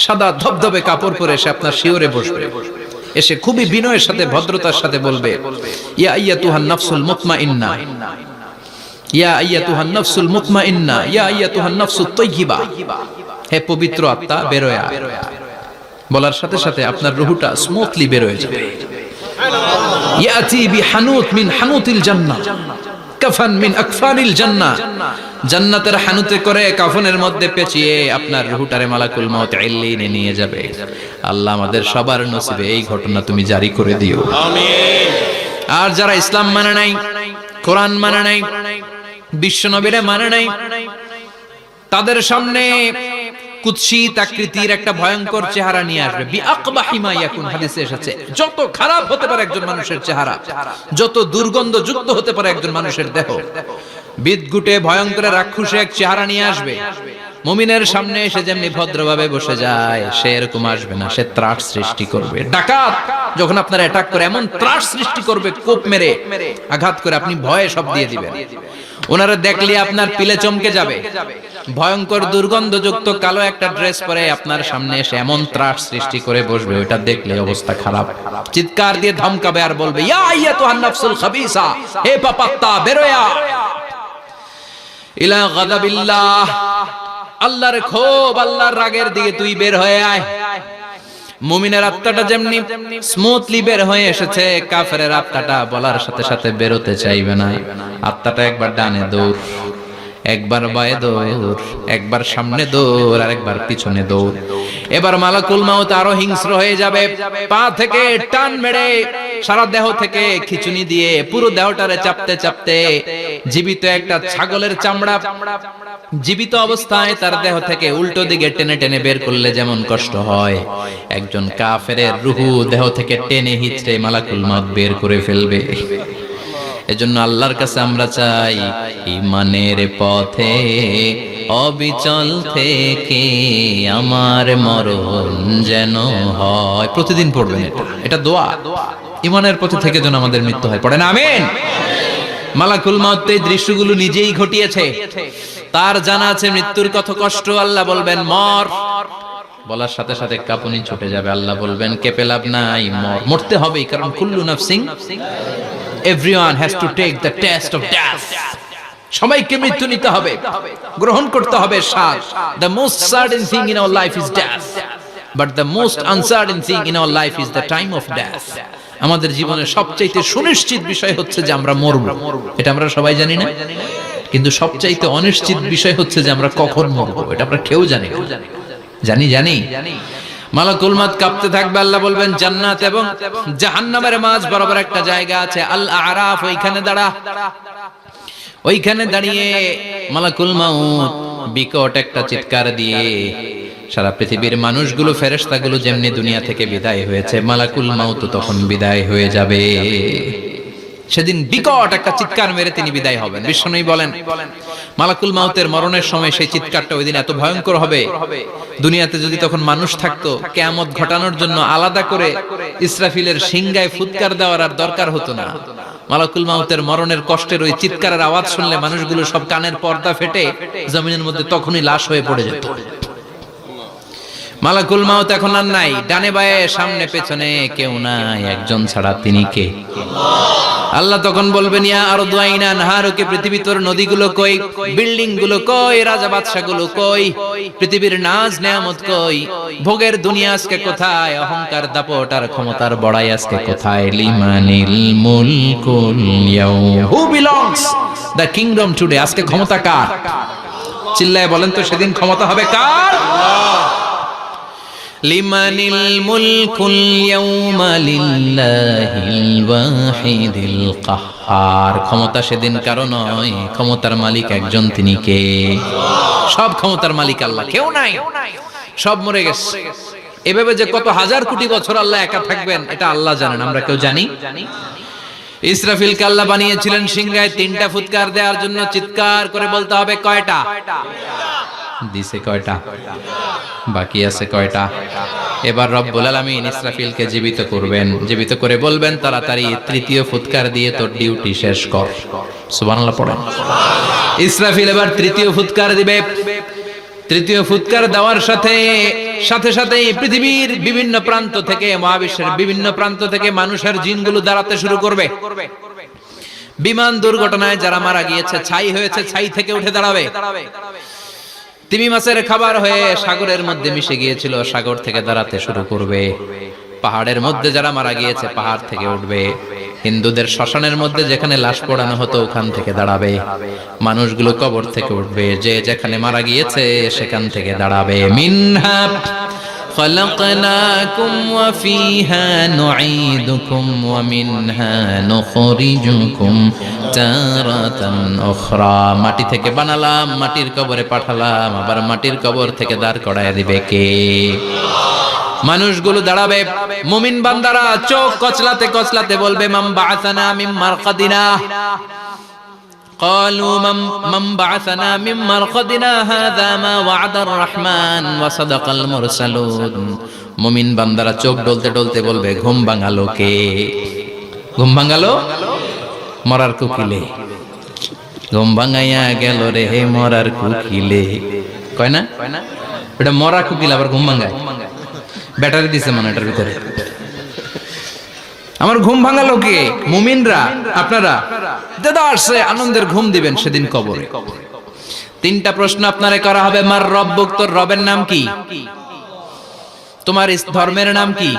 সাদা ধবধবে কাপড় পরে এসে আপনার শিওরে বসবে, এসে খুবই বিনয়ের সাথে ভদ্রতার সাথে বলবে, ইয়া আইয়াতুহান নাফসুল মুতমাইন্না, ইয়া আইয়াতুহান নাফসুল মুতমাইন্না, ইয়া আইয়াতুহান নাফসুত তাইয়্যিবা, হে পবিত্র আত্মা বের হয়ে আয়। বলার সাথে সাথে আপনার রূহটা স্মুথলি বের হয়ে যাবে। ইয়াতি বিহানুত মিন হানুতিল জান্নাহ, কাফান মিন আকফানিল জান্নাহ, জান্নাতের হানুতে করে কাফনের মধ্যে পেঁচিয়ে আপনার রূহটারে মালাকুল মাউত ইল্লিনে নিয়ে যাবে। আল্লাহ আমাদের সবার নসিবে এই ঘটনা তুমি জারি করে দিও, আমিন। আর যারা ইসলাম মানে নাই, কোরআন মানে নাই, বিশ্ব নবীরে মানে নাই, তাদের সামনে কুৎসিত আকৃতির একটা ভয়ঙ্কর চেহারা নিয়ে আসবে। বিআকবাহি মা ইয়াকুন, হাদিসে এসেছে যত খারাপ হতে পারে একজন মানুষের চেহারা, যত দুর্গন্ধ যুক্ত হতে পারে একজন মানুষের দেহ, বিদঘুটে ভয়ঙ্কর রাক্ষসে এক চেহারা নিয়ে আসবে। মুমিনের সামনে এসে যেমনি ভদ্রভাবে বসে যায়, সে এরকম আসবে না, সে ত্রাস সৃষ্টি করবে। ডাকাত যখন আপনার অ্যাটাক করে এমন ত্রাস সৃষ্টি করবে, কোপ মেরে আঘাত করে আপনি ভয়ে সব দিয়ে দিবেন। ওনারা দেখলে আপনার পিলে চমকে যাবে। ভয়ঙ্কর দুর্গন্ধযুক্ত কালো একটা ড্রেস পরে আপনার সামনে এসে এমন ত্রাস সৃষ্টি করে বসবে, ওটা দেখলে অবস্থা খারাপ। চিৎকার দিয়ে ধমকাবে আর বলবে, ইয়া আইয়াতুহান নাফসুল খাবিসা, হে পাপাত্তা বের হয়ে আয় ইলা গাদাবিল্লাহ, আল্লাহর ক্ষোভ, আল্লাহর রাগের দিকে তুই বের হয়ে আয়। মুমিনের আত্মাটা যেমনি স্মুথলি বের হয়ে এসেছে, কাফেরের আত্মাটা বলার সাথে সাথে বেরোতে চাইবে না। আত্মাটা একবার ডানে দৌড়, একবার বায়ে দৌড়, একবার সামনে দৌড়, আর একবার পিছনে দৌড়। এবার মালাকুল মাউত আরো হিংস্র হয়ে যাবে, পা থেকে টান মেরে সারা দেহ থেকে খিচুনি দিয়ে পুরো দেহটারে চাপতে চাপতে জীবিত একটা ছাগলের চামড়া জীবিত অবস্থায় তার দেহ থেকে উল্টো দিকে টেনে টেনে বের করলে যেমন কষ্ট হয়, একজন কাফেরের রূহ দেহ থেকে টেনে হিচড়ে মালাকুল মাউত বের করে ফেলবে। এজন্য আল্লাহর কাছে আমরা চাই, ঈমানের পথে অবিচল থেকে আমার মরণ যেন হয়। প্রতিদিন পড়বেন এটা দোয়া, ঈমানের পথে থেকে যেন আমাদের মৃত্যু হয়। পড়েন আমিন। মালাকুল মাউত এই দৃশ্যগুলো নিজেই ঘটিয়েছে, তার জানা আছে মৃত্যুর কত কষ্ট। আল্লাহ বলবেন মর, বলার সাথে সাথে কাঁপুনি ছুটে যাবে। আল্লাহ বলবেন কেঁপে লাভ নাই, মর, মরতে হবেই, কারণ কুল্লু নাফসিন, everyone has to take the test of death. সবাইকে মৃত্যু নিতে হবে, গ্রহণ করতে হবে স্বাদ। The most certain thing in our life is death, but the most uncertain thing in our life is the time of death. আমাদের জীবনের সবচাইতে সুনিশ্চিত বিষয় হচ্ছে যে আমরা মরব, এটা আমরা সবাই জানি না, কিন্তু সবচাইতে অনিশ্চিত বিষয় হচ্ছে যে আমরা কখন মরব, এটা আমরা কেউ জানি না। জানি মালাকুল মাউত কাঁপতে থাকবে। আল্লাহ বলবেন জান্নাত এবং জাহান্নামের মাঝ বরাবর একটা জায়গা আছে, আল আরাফ, ওইখানে দাঁড়া। ওইখানে দাঁড়িয়ে মালাকুল মাউত বিকট একটা চিৎকার দিয়ে সারা পৃথিবীর মানুষগুলো, ফেরেশতাগুলো যেমনি দুনিয়া থেকে বিদায় হয়েছে, মালাকুল মাউত তখন বিদায় হয়ে যাবে। সেদিন বিকট একটা চিৎকার মেরে তিনি বিদায় হবেন। বিশ্বনবী বলেন মালাকুল মাউতের মরণের সময় সেই চিৎকারটা ওই দিন এত ভয়ঙ্কর হবে, দুনিয়াতে যদি তখন মানুষ থাকতো, কিয়ামত ঘটানোর জন্য আলাদা করে ইসরাফিলের সিংগায় ফুৎকার দেওয়ার আর দরকার হতো না। মালাকুল মাউতের মরণের কষ্টের ওই চিৎকারের আওয়াজ শুনলে মানুষগুলো সব কানের পর্দা ফেটে জমিনের মধ্যে তখনই লাশ হয়ে পড়ে যেত। মালাকুল মাউত এখন আর নাই, ডানে বায়ে সামনে পেছনে কেউ নাই, একজন ছাড়া, তিনি কে? আল্লাহ তখন বলবেন ইয়া আরদু আইনা নাহারুকে, পৃথিবী তোর নদীগুলো কই, বিল্ডিং গুলো কই, রাজা বাদশা গুলো কই, পৃথিবীর নাজ নেয়ামত কই, ভোগের দুনিয়া আজকে কোথায়, অহংকার দাপট আর ক্ষমতার বড়াই আজকে কোথায়? লিমানিল মুলকুল ইয়াউম, who belongs the kingdom today, আজকে ক্ষমতা কার? চিল্লায় বলেন তো সেদিন ক্ষমতা হবে কার? লিমানিল মুলকুল ইয়াউমা লিল্লাহিল ওয়াহিদিল কাহ্হার। আর ক্ষমতা সেদিন কারো নয়, ক্ষমতার মালিক একজন, তিনি কে? সব ক্ষমতার মালিক আল্লাহ, কেউ নাই, সব মরে গেছে। এভাবে যে কত হাজার কোটি বছর আল্লাহ একা থাকবেন এটা আল্লাহ জানেন, আমরা কেউ জানি? ইসরাফিলকে আল্লাহ বানিয়েছিলেন সিংহায় 3টা ফুৎকার দেওয়ার জন্য। চিৎকার করে বলতে হবে কয়টা? দিছে কয়টা? বাকি আছে কয়টা? এবার রব্বুল আলামিন ইসরাফিলকে জীবিত করবেন, জীবিত করে বলবেন তাড়াতাড়ি 3য় ফুৎকার দিয়ে তোর ডিউটি শেষ কর। সুবহানাল্লাহ পড়েন। ইসরাফিল এবার 3য় ফুৎকার দিবে। 3য় ফুৎকার দেওয়ার সাথে সাথে পৃথিবীর বিভিন্ন প্রান্ত থেকে, মহাবিশ্বের বিভিন্ন প্রান্ত থেকে মানুষের জিনগুলো দাঁড়াতে শুরু করবে। বিমান দুর্ঘটনায় যারা মারা গিয়েছে, ছাই হয়েছে, ছাই থেকে উঠে দাঁড়াবে। তিমি মাছের খাবার হয়ে সাগরের মধ্যে মিশে গিয়েছিল, সাগর থেকে দাঁড়াতে শুরু করবে। পাহাড়ের মধ্যে যারা মারা গিয়েছে, পাহাড় থেকে উঠবে। হিন্দুদের শ্মশানের মধ্যে যেখানে লাশ পোড়ানো হতো, ওখান থেকে দাঁড়াবে। মানুষগুলো কবর থেকে উঠবে, যে যেখানে মারা গিয়েছে সেখান থেকে দাঁড়াবে। মিনহা خلقناكم وفيها نعيدكم ومنها نخرجكم تارة أخرى। মাটি থেকে বানালাম, মাটির কবরে পাঠালাম, আবার মাটির কবর থেকে দাঁড় করায় দিবে কে? মানুষগুলো দাঁড়াবে। মুমিন বান্দারা চোখ কচলাতে কচলাতে বলবে মান বাআসানা মিন মারকাদিনা। قالوا من بعثنا من مرقدنا هذا ما وعد الرحمن وصدق المرسلون। মুমিন বান্দারা চোখ ডলতে ডলতে বলবে ঘুম ভাঙালো কে? ঘুম ভাঙালো মরার কুকিলে। ঘুম ভাঙাইয়া গেল রে হে মরার কুকিলে। কয় না এটা মরা কুকিল আবার ঘুম ভাঙায়? ব্যাটারি দিছে মানে এটার ভিতরে। আমার ঘুম ভাঙালো কে? মুমিনরা, আপনারা দেদারসে আনন্দের ঘুম দিবেন সেদিন কবরে। 3টা প্রশ্ন আপনারে করা হবে। মার রব্বুক, তোর রবের নাম কি? তোমার ধর্মের নাম কি?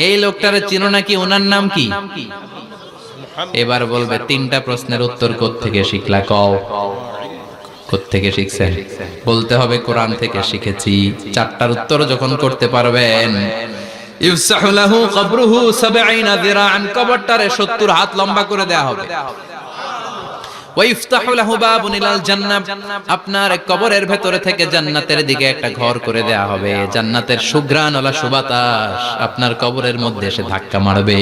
এই লোকটারে চিনো নাকি? ওনার নাম কি? এবার বলবে 3টা প্রশ্নের উত্তর কোত্থেকে শিখলা? কও কোত্থেকে শিখছেন? বলতে হবে কোরআন থেকে শিখেছি। 4টার উত্তর যখন করতে পারবেন, ইফসাহু লাহু কবরুহু 70 যিরাআন, কবরটারে 70 হাত লম্বা করে দেয়া হবে। ওয়া ইফতাহু লাহু বাবুন ইলাল জান্নাহ, আপনার কবরের ভেতরে থেকে জান্নাতের দিকে একটা ঘর করে দেয়া হবে। জান্নাতের সুঘ্রাণওয়ালা সুবাতাস আপনার কবরের মধ্যে এসে ধাক্কা মারবে।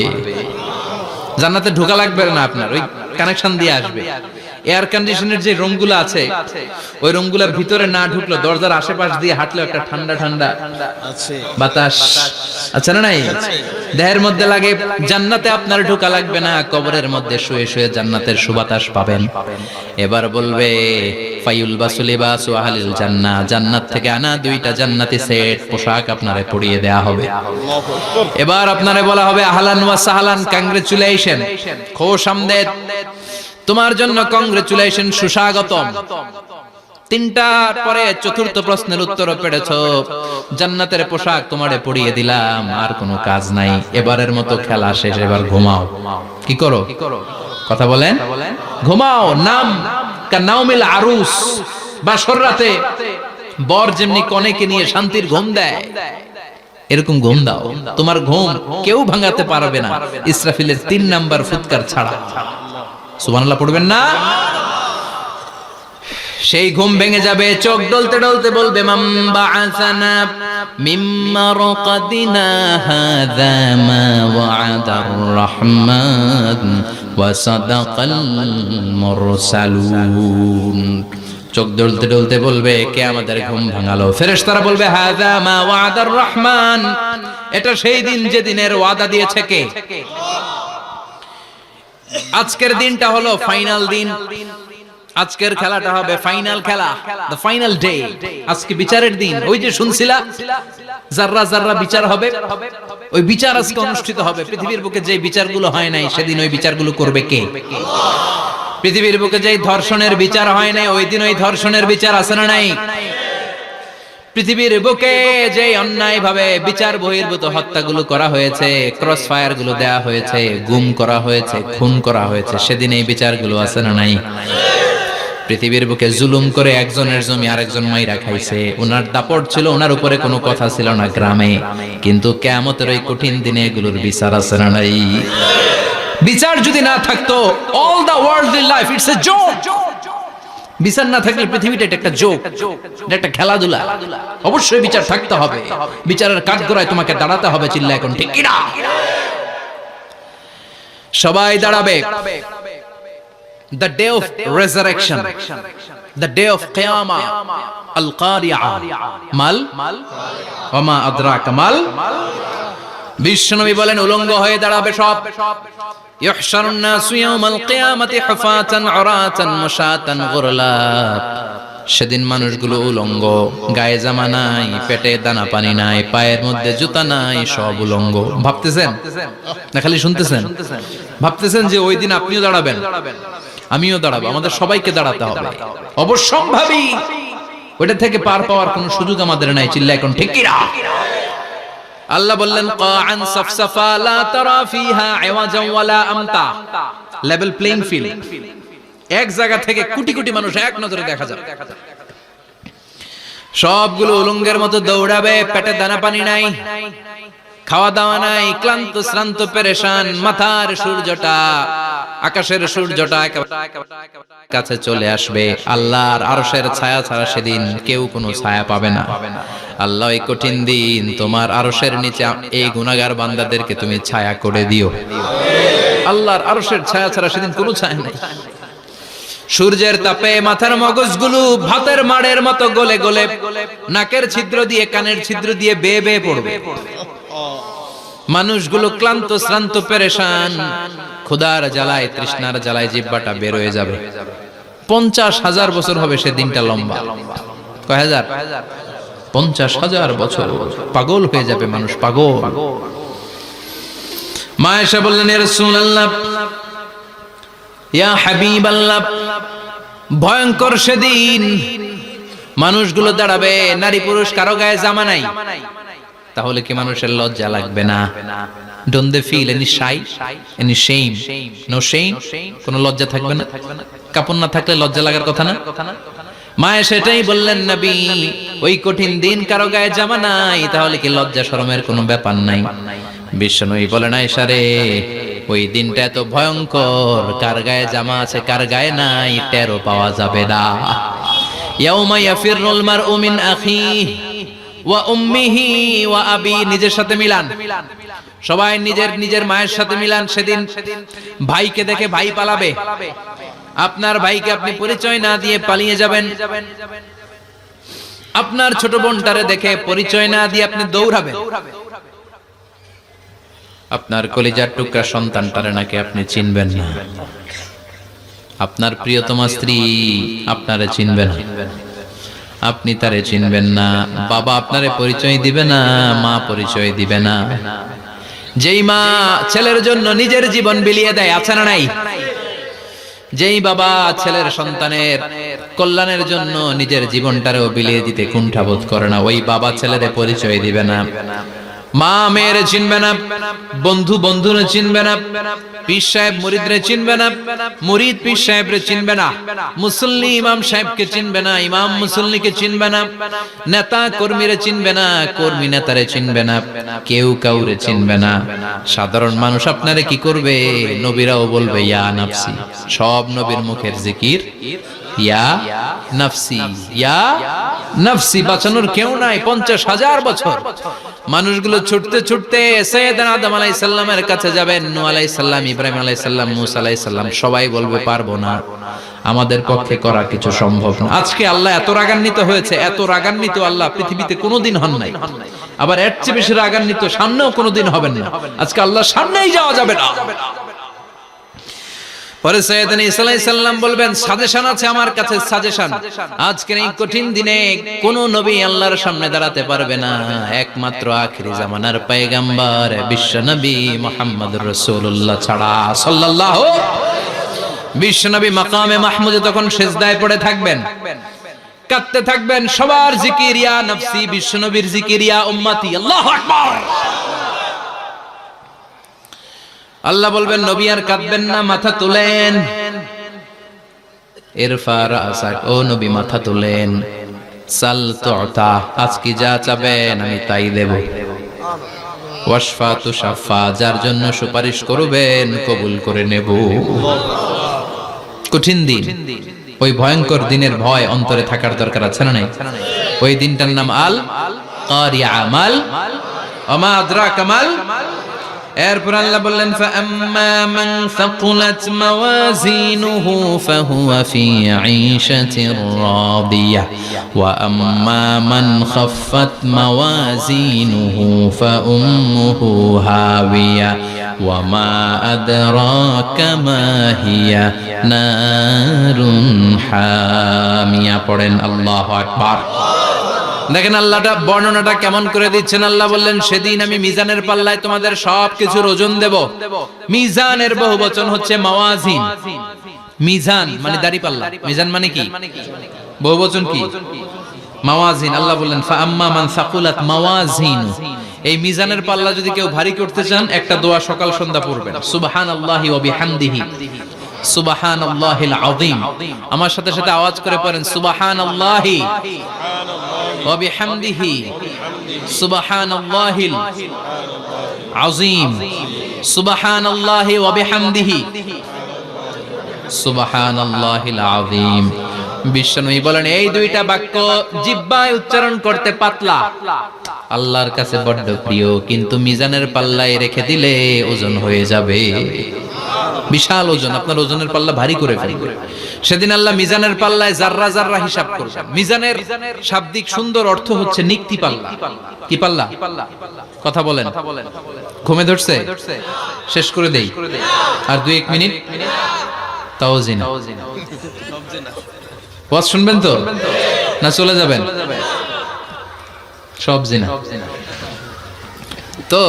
জান্নাতে ঢোকা লাগবে না, আপনার ওই কানেকশন দিয়ে আসবে। এয়ার কন্ডিশনের যে রুমগুলো আছে, ওই রুমগুলোর ভিতরে না ঢুকলো, দরজার আশেপাশ দিয়ে হাঁটলো একটা ঠান্ডা ঠান্ডা বাতাস আছে না নাই? দেহের মধ্যে লাগে। জান্নাতে আপনার ঢোকা লাগবে না, কবরের মধ্যে শুয়ে শুয়ে জান্নাতের সুবাতাস পাবেন। এবার বলবে ফায়ুল বাসুলিবাসু আহলিল জান্নাহ, জান্নাত থেকে আনা 2টা জান্নাতি সেট পোশাক আপনারে পরিয়ে দেয়া হবে। এবার আপনারে বলা হবে আহলান ওয়া সাহলান, কংগ্রেচুলেশন, খোশামদেদ, তোমার জন্য কংগ্রেচুলেশন, সুস্বাগতম। 3টার পরে 4র্থ প্রশ্নের উত্তরও পেরেছো। জান্নাতের পোশাক তোমারে পরিয়ে দিলাম, আর কোনো কাজ নাই। এবারের মতো খেলা শেষ, এবার ঘুমাও। কি করো? কথা বলেন। ঘুমাও। নাম কানাউমিল আরুস, বাসর রাতে বর যেমনি কনেকে নিয়ে শান্তির ঘুম দেয়, এরকম ঘুম দাও। তোমার ঘুম কেউ ভাঙাতে পারবে না ইসরাফিলের 3 নাম্বার ফুৎকার ছাড়া। সুবহানাল্লাহ পড়বেন না? সেই ঘুম ভেঙে যাবে। চোখ ডলতে ডলতে বলবে মান বাআসানা মিন মারকাদিনা হাযা মা ওয়া'দার রহমান ওয়া সাদাকাল মুরসালুন। চোখ ডলতে ডলতে বলবে কে আমাদের ঘুম ভাঙালো? ফেরেশতারা বলবে হাযা মা ওয়া'দার রহমান, এটা সেই দিন যেদিনের ওয়াদা দিয়েছে কে? আজকের দিনটা হলো ফাইনাল দিন। আজকের খেলাটা হবে ফাইনাল খেলা, দ্য ফাইনাল ডে। আজকে বিচারের দিন। ওই যে শুনছিলা জাররা জাররা বিচার হবে, ওই বিচার আজকে অনুষ্ঠিত হবে। পৃথিবীর বুকে যে বিচারগুলো হয় নাই, সেদিন ওই বিচারগুলো করবে কে? পৃথিবীর বুকে যে ধর্ষণের বিচার হয় নাই, ওই দিন ওই ধর্ষণের বিচার আছে না নাই? পৃথিবীর বুকে যে অন্যায় ভাবে বিচার বহির্ভূত হত্যাগুলো করা হয়েছে, ক্রস ফায়ার গুলো দেয়া হয়েছে, গুম করা হয়েছে, খুন করা হয়েছে, সেদিন এই বিচারগুলো আছে না নাই? পৃথিবীর বুকে জুলুম করে একজনের জমি আরেকজন মাইরা খাইছে, ওনার দাপট ছিল, ওনার উপরে কোনো কথা ছিল না গ্রামে, কিন্তু কিয়ামতের ওই কঠিন দিনে এগুলোর বিচার আছে না নাই? বিচার যদি না থাকতো, all the worldly life it's a joke. বিচার না থাকলে পৃথিবীটা এটা একটা জোক, এটা একটা খেলাধুলা। অবশ্যই বিচার থাকতে হবে, বিচারের কাঠগড়ায় তোমাকে দাঁড়াতে হবে। চিল্লা এখন ঠিক কিনা? সবাই দাঁড়াবে। The day of resurrection, the day of qiyamah, al-qari'ah, mal wama adraka mal। বিশ্বনবী বলেন উলঙ্গ হয়ে দাঁড়াবে সব। ইহশারুন নাসু ইয়াওমাল কিয়ামাতি হুফাতান উরাতান মুশাতান গুরলা। সেদিন মানুষগুলো উলঙ্গ, গায়ে জামা নাই, পেটে দানা পানি নাই, পায়ের মধ্যে জুতা নাই, সব উলঙ্গ। ভাবতেছেন না খালি শুনতেছেন? ভাবতেছেন যে ওই দিন আপনিও দাঁড়াবেন, আমিও দাঁড়াবো, আমাদের সবাইকে দাঁড়াতে হবে। অবশ্যম্ভাবী। ওটা থেকে পার পাওয়ার কোনো সুযোগ আমাদের নাই। চিল্লা এখন ঠিক কিনা? আল্লাহ বললেন কাআন সাফসাফা লা তারা ফিহা আওয়াজান ওয়ালা আমতা। Level playing field. এক জায়গা থেকে কোটি কোটি মানুষ এক নজরে দেখা যাবে। সবগুলো উলঙ্গের মতো দৌড়াবে, পেটে দানা পানি নাই, খাওয়া দাওয়া নাই, ক্লান্ত শ্রান্ত পেরেশান। মাথার সূর্যটা, আকাশের সূর্যটা কাছে চলে আসবে। আল্লাহর আরশের ছায়া ছাড়া সেদিন কেউ কোনো ছায়া পাবে না। আল্লাহ এই কঠিন দিন তোমার আরশের নিচে এই গুনাহগার বান্দাদেরকে তুমি ছায়া করে দিও। আল্লাহর আরশের ছায়া ছাড়া সেদিন কোনো ছায়া নাই। সূর্যের তাপে মাথার মগজগুলো ভাতের মাড়ের মতো গলে গলে নাকের ছিদ্র দিয়ে কানের ছিদ্র দিয়ে বেয়ে বেয়ে পড়বে। মানুষগুলো ক্লান্ত শ্রান্ত পেরেশান, ক্ষুধার জ্বালায় তৃষ্ণার জ্বালায় জিহ্বাটা বের হয়ে যাবে। 50,000 বছর হবে সে দিনটা লম্বা। কয় হাজার? 50,000 বছর। পাগল হয়ে যাবে মানুষ, পাগল। মা এসে বললেন ইয়া রাসূলুল্লাহ, ইয়া হাবিবাল্লাহ, ভয়ঙ্কর সেদিন মানুষগুলো দাঁড়াবে, নারী পুরুষ কারো গায়ে জামা নাই। তাহলে কি মানুষের লজ্জা লাগবে না? Don't they feel any shy, any shame? No shame? কোনো লজ্জা থাকবে না? কাপড় না থাকলে লজ্জা লাগার কথা না? মায়ে সেটাই বললেন নবী, ওই কঠিন দিন কারো গায়ে জামা নাই, তাহলে কি লজ্জা শরমের কোনো ব্যাপার নাই? বিশ্বনবী বলেন আয়েশা রে, ওই দিনটা এত ভয়ঙ্কর, কার গায়ে জামা আছে কার গায়ে নাই টেরও পাওয়া যাবে না। ইয়াউমা ইয়াফিরুল মারউ মিন আখিহি ওয়া উম্মিহি ওয়া আবি। নিজের সাথে মিলান, সবাই নিজের নিজের মায়ের সাথে মিলান। সেদিন ভাইকে দেখে ভাই পালাবে। আপনার ভাইকে আপনি পরিচয় না দিয়ে পালিয়ে যাবেন। আপনার ছোট বোনটারে দেখে পরিচয় না দিয়ে আপনি দৌড়াবেন। আপনার কলিজার টুকরা সন্তানটারে নাকি আপনি চিনবেন না। আপনার প্রিয়তমা স্ত্রী আপনারে চিনবেন না, আপনি তারে চিনবেন না। বাবা আপনারে পরিচয় দিবে না, মা পরিচয় দিবে না। যেই মা ছেলের জন্য নিজের জীবন বিলিয়ে দেয়, আছে না নাই? যেই বাবা ছেলের সন্তানের কল্যাণের জন্য নিজের জীবনটারেও বিলিয়ে দিতে কুণ্ঠাবোধ করে না, ওই বাবা ছেলেরে পরিচয় দিবে না। মা মেয়েরে চিনবে না, বন্ধু বন্ধুরে চিনবে না, পীর সাহেব মুরিদরে চিনবে না, মুরিদ পীর সাহেবরে চিনবে না, মুসল্লি ইমাম সাহেবকে চিনবে না, ইমাম মুসল্লিকে চিনবে না, নেতা কর্মীরে চিনবে না, কর্মী নেতারে চিনবে না, কেউ কাউরে চিনবে না। সাধারণ মানুষ আপনারে কি করবে? নবীরাও বলবে ইয়া নাফসি। সব নবীর মুখের জিকির ইয়া নাফসি, ইয়া নাফসি। বাঁচানোর কেউ নাই। 50,000 বছর মানুষগুলো ছুটতে ছুটতে সাইয়েদনা আদম আলাইহিস সালামের কাছে যাবেন। নূহ আলাইহিস সালাম, ইব্রাহিম আলাইহিস সালাম, মূসা আলাইহিস সালাম, সবাই বলবে পারবো না, আমাদের পক্ষে করা কিছু সম্ভব না। আজকে আল্লাহ এত রাগান্বিত হয়েছে, এত রাগান্বিত আল্লাহ পৃথিবীতে কোনোদিন হন নাই। আবার এর চেয়ে বেশি রাগান্বিত সামনেও কোনোদিন হবেন না। আজকে আল্লাহ সামনেই যাওয়া যাবে না। পরে সাইয়েদনা ঈসা আলাইহিস সালাম বলবেন সাজেশন আছে আমার কাছে, সাজেশন। আজকের এই কঠিন দিনে কোন নবী আল্লাহর সামনে দাঁড়াতে পারবে না, একমাত্র আখিরি জামানার পয়গম্বর বিশ্ব নবী মুহাম্মদুর রাসূলুল্লাহ ছাড়া সাল্লাল্লাহু। বিশ্ব নবী মাকামে মাহমুদে তখন সিজদায় পড়ে থাকবেন, কাঁদতে থাকবেন। সবার জিকির ইয়া নফসি, বিশ্ব নবীর জিকির ইয়া উম্মতি। আল্লাহু আকবার। আল্লাহ বলবেন নবী আর কাঁদবেন না, মাথা তুলেন। ইরফা রাসাক, ও নবী মাথা তুলেন। সাল তুতা, আজকে যা চাবেন আমি তাই দেব। ওয়াশফাতু শাফা, যার জন্য সুপারিশ করবেন কবুল করে নেব। কঠিন দিন, ওই ভয়ঙ্কর দিনের ভয় অন্তরে থাকার দরকার আছে না নাই? ওই দিনটার নাম আল কারিয়া, মাল ওমা আদরাকা মাল। এরপর আল্লাহ বললেন ফাআম্মা মান সাকুলাত মাওয়াজিনুহু ফাহুয়া ফি ঈশাতির রাদিয়াহ ওয়া আম্মা মান খাফফাত মাওয়াজিনুহু ফাউম্মুহু হাওিয়া ওয়া মা আদরাকা মা হিয়া নারুন হামিয়া। পড়েন আল্লাহু আকবার। দেখেন আল্লাহটা বর্ণনাটা কেমন করে দিচ্ছেন। আল্লাহ বললেন সেদিন আমি মিজানের পাল্লায় তোমাদের সবকিছুর ওজন দেব। মিজানের বহুবচন হচ্ছে মাওয়াজিন। মিজান মানে দাড়ি পাল্লা, মিজান মানে কি? বহুবচন কি? মাওয়াজিন। আল্লাহ বললেন ফাআম্মা মান সাকুলাত মাওয়াজিনু, এই মিজানের পাল্লা যদি কেউ ভারী করতে চান একটা দোয়া সকাল সন্ধ্যা পড়বেন, সুবহানাল্লাহি ওয়া বিহামদিহি সুবহানাল্লাহিল আযীম। আমার সাথে সাথে আওয়াজ করে পড়েন সুবহানাল্লাহি ওয়া বিহামদিহি সুবহানাল্লাহিল আযীম, সুবহানাল্লাহি ওয়া বিহামদিহি সুবহানাল্লাহিল আযীম। বিশ্বনবী বলেন এই দুইটা বাক্য জিহ্বায় উচ্চারণ করতে পাতলা, আল্লাহর কাছে বড্ড প্রিয়, কিন্তু মিজানের পাল্লায় রেখে দিলে ওজন হয়ে যাবে বিশাল ওজন। আপনার ওজনের পাল্লা ভারী করে ফেলবে। সেদিন আল্লাহ মিজানের পাল্লায় জাররা জাররা হিসাব করবেন। মিজানের শাব্দিক সুন্দর অর্থ হচ্ছে নিক্তি পাল্লা। কি পাল্লা? কথা বলেন, ঘুমে ধরছে? শেষ করে দেই আর 2-1 মিনিট। তাও জিনা ওয়াজ শুনবেন তো না চলে যাবেন? সব জিনা। তো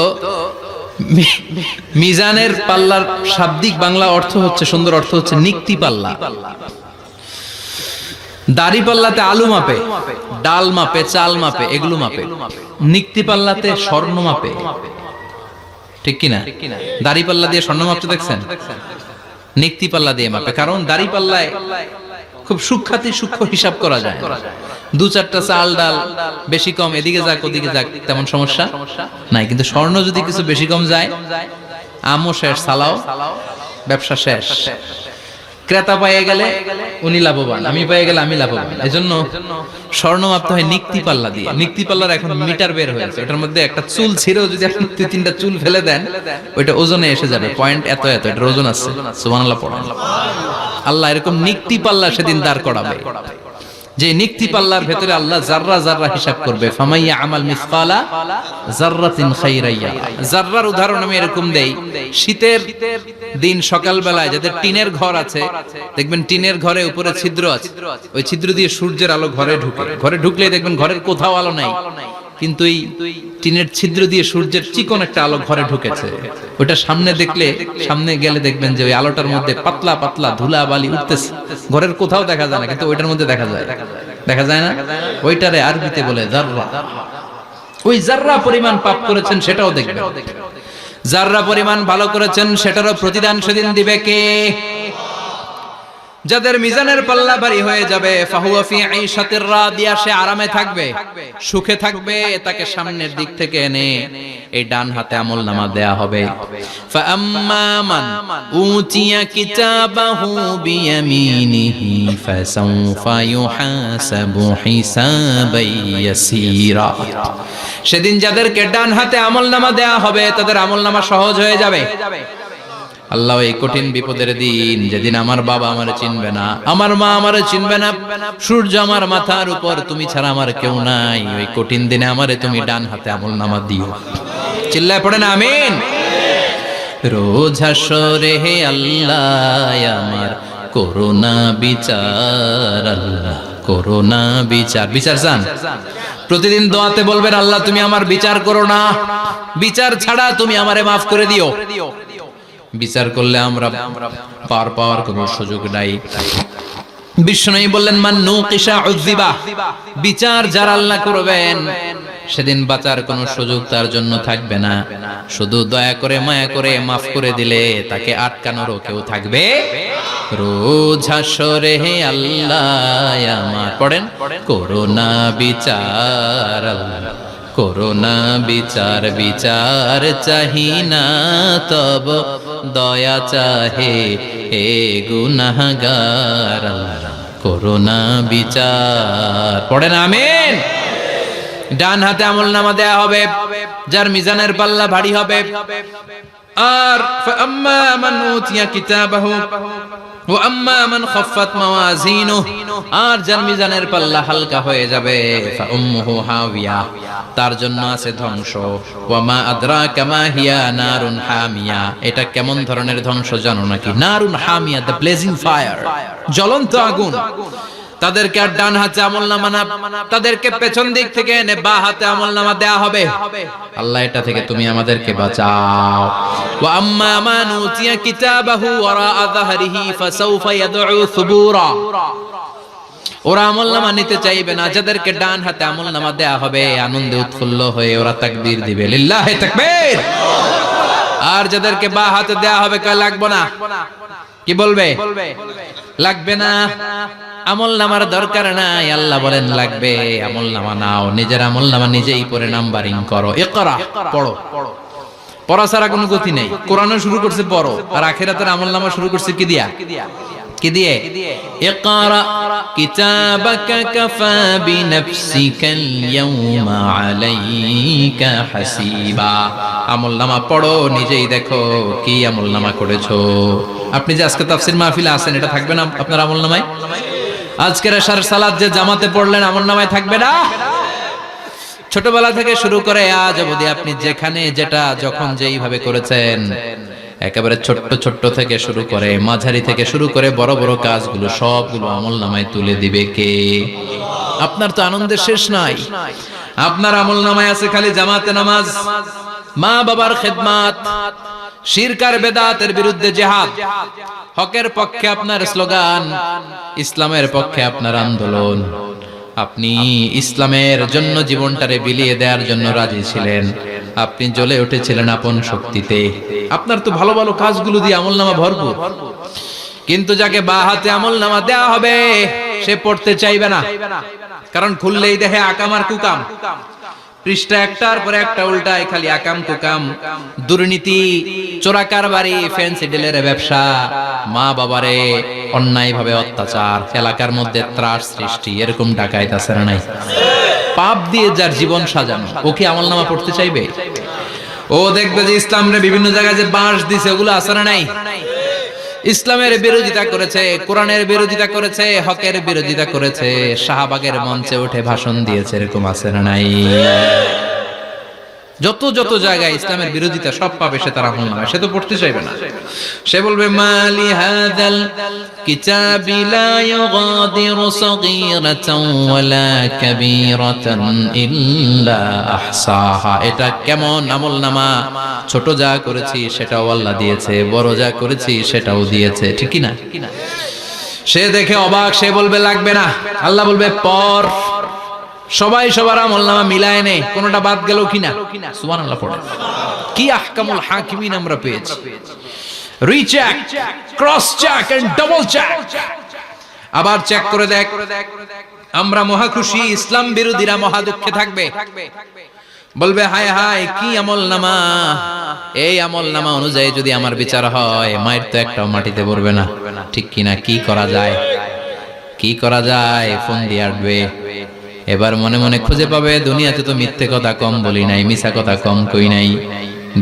মিজানের পাল্লার শাব্দিক বাংলা অর্থ হচ্ছে, সুন্দর অর্থ হচ্ছে নিক্তি পাল্লা। দাড়ি পাল্লাতে আলু মাপে, ডাল মাপে, চাল মাপে, এগুলো মাপে। নিক্তি পাল্লাতে স্বর্ণ মাপে, ঠিক কিনা? দাড়ি পাল্লা দিয়ে স্বর্ণ মাপতে দেখছেন? নিক্তি পাল্লা দিয়ে মাপে। কারণ দাড়ি পাল্লায় খুব সূক্ষ্ম হিসাব করা যায়। 2-4টা চাল ডাল বেশি কম এদিকে যাক ওদিকে যাক তেমন সমস্যা নাই, কিন্তু স্বর্ণ যদি কিছু বেশি কম যায়, আমও শেষ, সালাও, ব্যবসা শেষ। ক্রেতা পেয়ে গেলে উনি লাভবান, আমি পেয়ে গেলে আমি লাভবান। এজন্য স্বর্ণ মাপতে হয় নিক্তি পাল্লা দিয়ে। নিক্তি পাল্লার এখন মিটার বের হয়েছে, ওটার মধ্যে একটা চুল ছিঁড়েও যদি আপনি 2-3টা চুল ফেলে দেন ওইটা ওজনে এসে যাবে, পয়েন্ট এত এত, এটার ওজন আছে। সুবহানাল্লাহ পড়েন। আল্লাহ এরকম নিক্তি পাল্লা সেদিন দাঁড় করাবে, যে নিক্তি পাল্লার ভেতরে আল্লাহ জাররা জাররা হিসাব করবে। ফামাইয়া আমাল মিসকালা জাররাতিন খাইরাইয়া। জাররার উদাহরণ আমি এরকম দেই, শীতের দিন সকাল বেলায় যাদের টিনের ঘর আছে, দেখবেন টিনের ঘরে উপরে ছিদ্র আছে, ওই ছিদ্র দিয়ে সূর্যের আলো ঘরে ঢুকে। ঘরে ঢুকলেই দেখবেন ঘরের কোথাও আলো নাই, কিন্তু এই টিনের ছিদ্র দিয়ে সূর্যের চিকন একটা আলো ঘরে ঢুকেছে। ওটা সামনে দেখলে, সামনে গেলে দেখবেন যে ওই আলোটার মধ্যে পাতলা পাতলা ধুলা বালি উঠতেছে। ঘরের কোথাও দেখা যায় না, কিন্তু ওইটার মধ্যে দেখা যায়। দেখা যায় না? ওইটারে আরবিতে বলে জাররা। ওই জাররা পরিমাণ পাপ করেছেন সেটাও দেখবেন, জাররা পরিমাণ ভালো করেছেন সেটারও প্রতিদান সেদিন দিবে কে? যাদের মিজানের পাল্লা ভারী হয়ে যাবে, ফাহুয়া ফি ঈশাতির রাদিয়া, সে আরামে থাকবে, সুখে থাকবে। তাকে সামনের দিক থেকে এনে এই ডান হাতে আমলনামা দেয়া হবে। ফাআম্মা মান উতিয়া কিতাবাহু বিয়ামিনিহি ফাসাউফা ইউহাসাবু হিসাবান ইয়াসীরা। সেদিন যাদেরকে ডান হাতে আমলনামা দেয়া হবে তাদের আমলনামা সহজ হয়ে যাবে। আল্লাহ এই কঠিন বিপদের দিন, যেদিন আমার বাবা আমারে চিনবে না, আমার মা আমারে চিনবে না, সূর্য আমার মাথার উপর, তুমি ছাড়া আমার কেউ নাই, ওই কঠিন দিনে আমারে তুমি ডান হাতে আমলনামা দিও। চিল্লায় পড়েন আমিন। রোজ হাসরে হে আল্লাহ আমার করোনা বিচার, আল্লাহ করোনা বিচার। বিচার চান? প্রতিদিন দোয়াতে বলবেন আল্লাহ তুমি আমার বিচার করো না, বিচার ছাড়া তুমি আমারে মাফ করে দিও। বিচার করলে আমরা পার পাওয়ার কোনো সুযোগ নাই। বিশ্বনবী বললেন মান নুকিশা উযিবা, বিচার যারা আল্লাহ করবেন সেদিন বাঁচার কোনো সুযোগ তার জন্য থাকবে না। শুধু দয়া করে মায়া করে মাফ করে দিলে তাকে আটকানোরও কেউ থাকবে। রোজ হাসরে হে আল্লাহ আমার, পড়েন, করোনা বিচার, আল্লাহ করোনা বিচার বিচার চাহি না তব দয়া চাহে হে গুনাহগার আল্লাহ করোনা বিচার পড়েন আমিন। ডান হাতে আমলনামা দেয়া হবে যার মিজানের পাল্লা ভারী হবে। আর ফাআম্মা মান উতিয়া কিতাবাহু ওয়া আম্মা মান খাফফাত মাওয়াজিনুহু আর যার মিজানের পাল্লা হালকা হয়ে যাবে ফাউম্মুহু হাওিয়া তার জন্য আছে ধ্বংস। ওয়া মা আদরাকা মা হিয়া নারুন হামিয়া এটা কেমন ধরনের ধ্বংস জানো নাকি? নারুন হামিয়া দ্য ব্লেজিং ফায়ার জ্বলন্ত আগুন। তাদেরকে আর ডান হাতে আমলনামা না তাদেরকে পেছন দিক থেকে এনে বাঁ হাতে আমলনামা দেয়া হবে। আল্লাহ এটা থেকে তুমি আমাদেরকে বাঁচাও। ওয়া আম্মা মান উতিয়া কিতাবাহু ওয়ারা যাহরিহি ফাসাউফা ইয়াদউ সুবুরা ওরা আমলনামা নিতে চাইবে না। যাদেরকে ডান হাতে আমলনামা দেয়া হবে আনন্দে উৎফুল্ল হয়ে ওরা তাকবীর দিবে লিল্লাহি তাকবীর। আর যাদেরকে বাঁ হাতে দেয়া হবে কয় লাগবে না, কি বলবে? লাগবে না, আমলনামার দরকার নাই। আল্লাহ বলেন লাগবে, আমলনামা নাও, নিজের আমলনামা নিজেই পড়ে নাম্বারিং করো। ইকরা পড়ো, পড়া ছাড়া কোনো গতি নেই। কোরআনও শুরু করছে পড়ো, আর আখিরাতের আমলনামা শুরু করছে কি দিয়া? কি দিয়ে? ইকরা কিতাবাকা কাফা বিনাফসিকাল ইয়াউমা আলাইকা হাসিবা। আমলনামা পড়ো, নিজেই দেখো কি আমলনামা করেছো। আপনি যে আজকে তাফসীর মাহফিলে আছেন এটা থাকবে না আপনার আমলনামায়? আজকের এশার সালাত যে জামাতে পড়লেন আমলনামায় থাকবে না? ছোটবেলা থেকে শুরু করে আজ অবধি আপনি যেখানে যেটা যখন যেইভাবে করেছেন একেবারে ছোট্ট ছোট্ট থেকে শুরু করে মাঝারি থেকে শুরু করে বড় বড় কাজগুলো সবগুলো আমলনামায় তুলে দিবে কে? আপনার তো আনন্দের শেষ নাই। আপনার আমলনামায় আছে খালি জামাতে নামাজ, মা বাবার খেদমত, শিরক আর বেদাতের বিরুদ্ধে জিহাদ, হকের পক্ষে আপনার স্লোগান, ইসলামের পক্ষে আপনার আন্দোলন। আপনি ইসলামের জন্য জীবনটারে বিলিয়ে দেওয়ার জন্য রাজি ছিলেন। আপনি জ্বলে উঠেছিলেন আপন শক্তিতে। আপনার তো ভালো ভালো কাজগুলো দিয়ে আমলনামা ভরপুর। কিন্তু যাকে বাঁ হাতে আমলনামা দেয়া হবে সে পড়তে চাইবে না, কারণ খুললেই দেখে আকাম আর কুকাম। পৃষ্ঠা একটার পর একটা উল্টায় খালি আকাম কুকাম, দুর্নীতি, চোরা কারবারি, ফ্যান্সি ডিলের ব্যবসা, মা বাবারে অন্যায় ভাবে অত্যাচার, এলাকার মধ্যে ত্রাস সৃষ্টি, এরকম ডাকাইত আছে না নাই? পাপ দিয়ে যার জীবন সাজানো, ও কি আমলনামা পড়তে চাইবে? ও দেখবে যে ইসলামরে বিভিন্ন জায়গায় যে বাঁশ দিছে ওগুলো আছে না নাই? ইসলামের বিরোধিতা করেছে, কোরআনের বিরোধিতা করেছে, হকের বিরোধিতা করেছে, শাহবাগের মঞ্চে উঠে ভাষণ দিয়েছে, এরকম আছে না নাই? যত যত জায়গায় ইসলামের বিরোধিতা সব পাবে সে তার আমলনামায়, সে তো পড়তে চাইবে না। সে বলবে মালি হাযাল কিতাবি লা ইউগাদিরু সাগীরাতান ওয়ালা কাবীরাতান ইল্লা আহসাহা। এটা কেমন আমলনামা? ছোট যা করেছি সেটাও আল্লাহ দিয়েছে, বড় যা করেছি সেটাও দিয়েছে, ঠিক কি না? সে দেখে অবাক, সে বলবে লাগবে না। আল্লাহ বলবে পড়। সবাই সবার আমলনামা মিলায় নে, কোনটা বাদ গেল কিনা? সুবহানাল্লাহ পড়ে। কি আহকামুল হাকিমিন আমরা পেয়েছি। Recheck, cross check and double check. আবার চেক করে দেখ। আমরা মহা খুশি, ইসলাম বিরোধীরা মহা দুঃখে থাকবে। বলবে হায় হায় কি আমলনামা! এই আমলনামা অনুযায়ী যদি আমার বিচার হয় মায়ের তো একটাও মাটিতে পড়বে না, ঠিক কিনা? কি করা যায়? কি করা যায়? ফোন দিয়ে আসবে। এবার মনে মনে খুঁজে পাবে দুনিয়াতে তো মিথ্যে কথা কম বলি নাই, মিছা কথা কম কই নাই,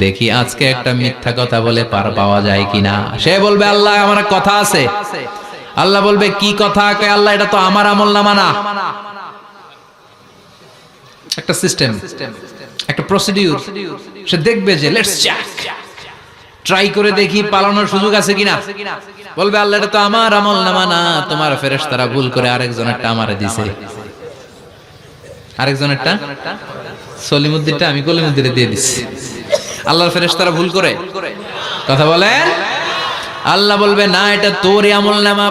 দেখি আজকে একটা মিথ্যা কথা বলে পার পাওয়া যায় কিনা। সে বলবে আল্লাহ আমার কথা আছে। আল্লাহ বলবে কি কথা? কয় আল্লাহ এটা তো আমার আমলনামা না। একটা সিস্টেম, একটা প্রসিডিউর। সে দেখবে যে লেটস চেক, ট্রাই করে দেখি পালানোর সুযোগ আছে কিনা। বলবে আল্লাহ এটা তো আমার আমলনামা না, তোমার ফেরেশতারা ভুল করে আরেকজনেরটা আমারে দিছে। আরেকজনেরটা সলিমুদ্দিনটা আমি কলিমুদ্দিনে দিয়ে দিচ্ছি। আল্লাহর ফেরেশতারা ভুল করে কথা বলেন। আল্লাহ বলবে না এটা তোর আমলনামা।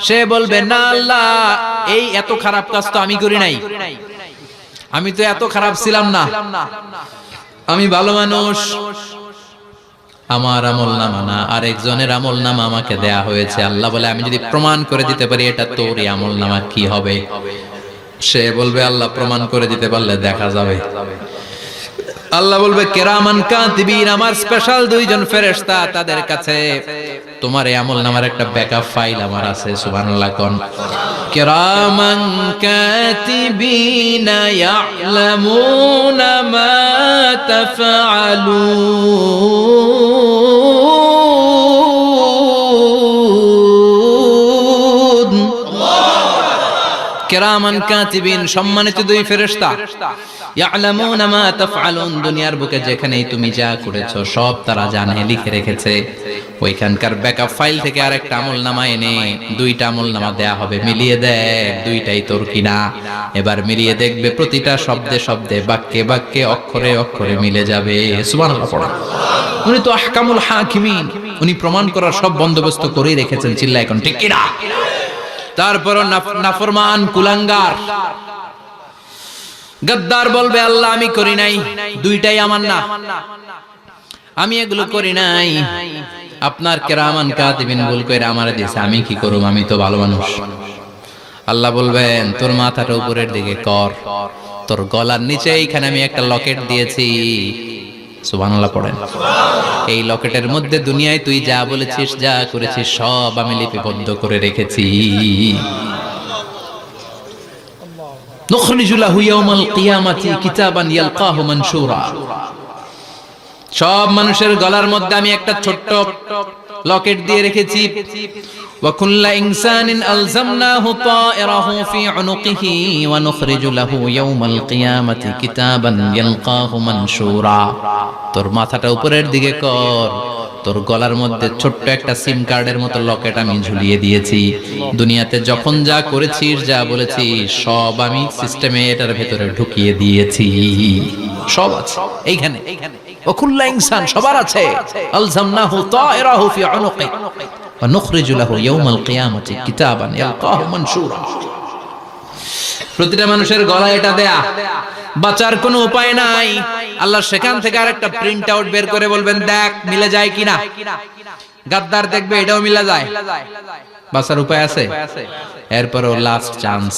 সে বলবে না আল্লাহ এই এত খারাপ কাজ তো আমি করি নাই, আমি তো এত খারাপ ছিলাম না, আমি ভালো মানুষ। আমার আমলনামা না, আরেকজনের আমলনামা আমাকে দেয়া হয়েছে। আল্লাহ বলে আমি যদি প্রমাণ করে দিতে পারি এটা তোর আমলনামা, কি হবে? সে বলবে আল্লাহ প্রমাণ করে দিতে পারলে দেখা যাবে। আল্লাহ বলবে কিরামান কাতিবিন, আমার স্পেশাল দুইজন ফেরেশতা, তাদের কাছে তোমার এই আমল নামার একটা ব্যাকআপ ফাইল আমার আছে। সুবহানাল্লাহ কোন কিরামান কাতিবিন ইয়ালামুনা মা তাফআলুন। কিরামান কাতিবিন, সম্মানিত দুই ফেরেশতা, ইয়ালামুনা মা তাফআলুন, দুনিয়ার বুকে যেখানেই তুমি যা করেছো সব তারা জানে, লিখে রেখেছে। ওইখানকার ব্যাকআপ ফাইল থেকে আরেকটা আমলনামা এনে দুইটা আমলনামা দেয়া হবে, মিলিয়ে দেখ দুইটাই তোর কিনা। এবার মিলিয়ে দেখবে প্রতিটা শব্দে শব্দে, বাক্যে বাক্যে, অক্ষরে অক্ষরে মিলে যাবে। সুবহানাল্লাহ পড়া। উনি তো আহকামুল হাকিমিন, উনি প্রমাণ করার সব বন্দোবস্ত করেই রেখেছেন। চিল্লা এখন ঠিক কিনা? তারপর নাফরমান কুলাঙ্গার গদ্দার বলবে আল্লাহ আমি করি নাই, দুইটাই আমার না, আমি এগুলো করি নাই। আপনার কিরামান কাতিবিন ভুল কইরা আমারে দিয়েছে, আমি কি করব, আমি তো ভালো মানুষ। আল্লাহ বলবেন তোর মাথাটা উপরের দিকে কর, তোর গলার নিচে এইখানে আমি একটা লকেট দিয়েছি। সুবহানাল্লাহ পড়েন। এই লকেটের মধ্যে দুনিয়ায় তুই যা বলেছিস, যা করেছিস সব আমি লিপিবদ্ধ করে রেখেছি। নুখরিজু লাহু ইয়াওমাল কিয়ামাতি কিতাবান ইয়ালকাহু মানশুরা। সব মানুষের গলার মধ্যে আমি একটা ছোট্ট লকেট দিয়ে রেখেছি। ওয়া কুল্লা ইনসানিন আলজামনাহু তায়রাহু ফি উনুকিহি ওয়া নুখরিজু লাহু ইয়াওমাল কিয়ামাতি কিতাবান ইয়ালকাহু মানশুরা। তোর মাথাটা উপরের দিকে কর, তোর গলার মধ্যে ছোট্ট একটা সিম কার্ডের মতো লকেট আমি ঝুলিয়ে দিয়েছি। দুনিয়াতে যখন যা করেছিস, যা বলেছিস সব আমি সিস্টেমে এটার ভেতরে ঢুকিয়ে দিয়েছি। সব আছে এইখানে। ওয়া কুল্লা ইনসান, সবার আছে। আলজামনাহু তায়রাহু ফি উনুকি ওয়া নুখরিজু লাহু ইয়াওমাল কিয়ামাতি কিতাবান ইয়ালকাহু মানশুরা। প্রতিটা মানুষের গলায় এটা দেয়া, বাঁচার কোনো উপায় নাই। আল্লাহ সেখান থেকে আরেকটা প্রিন্ট আউট বের করে বলবেন দেখ মিলে যায় কিনা। গাদ্দার দেখবে এটাও মিলে যায়, বাঁচার উপায় আছে। এরপরও লাস্ট চান্স,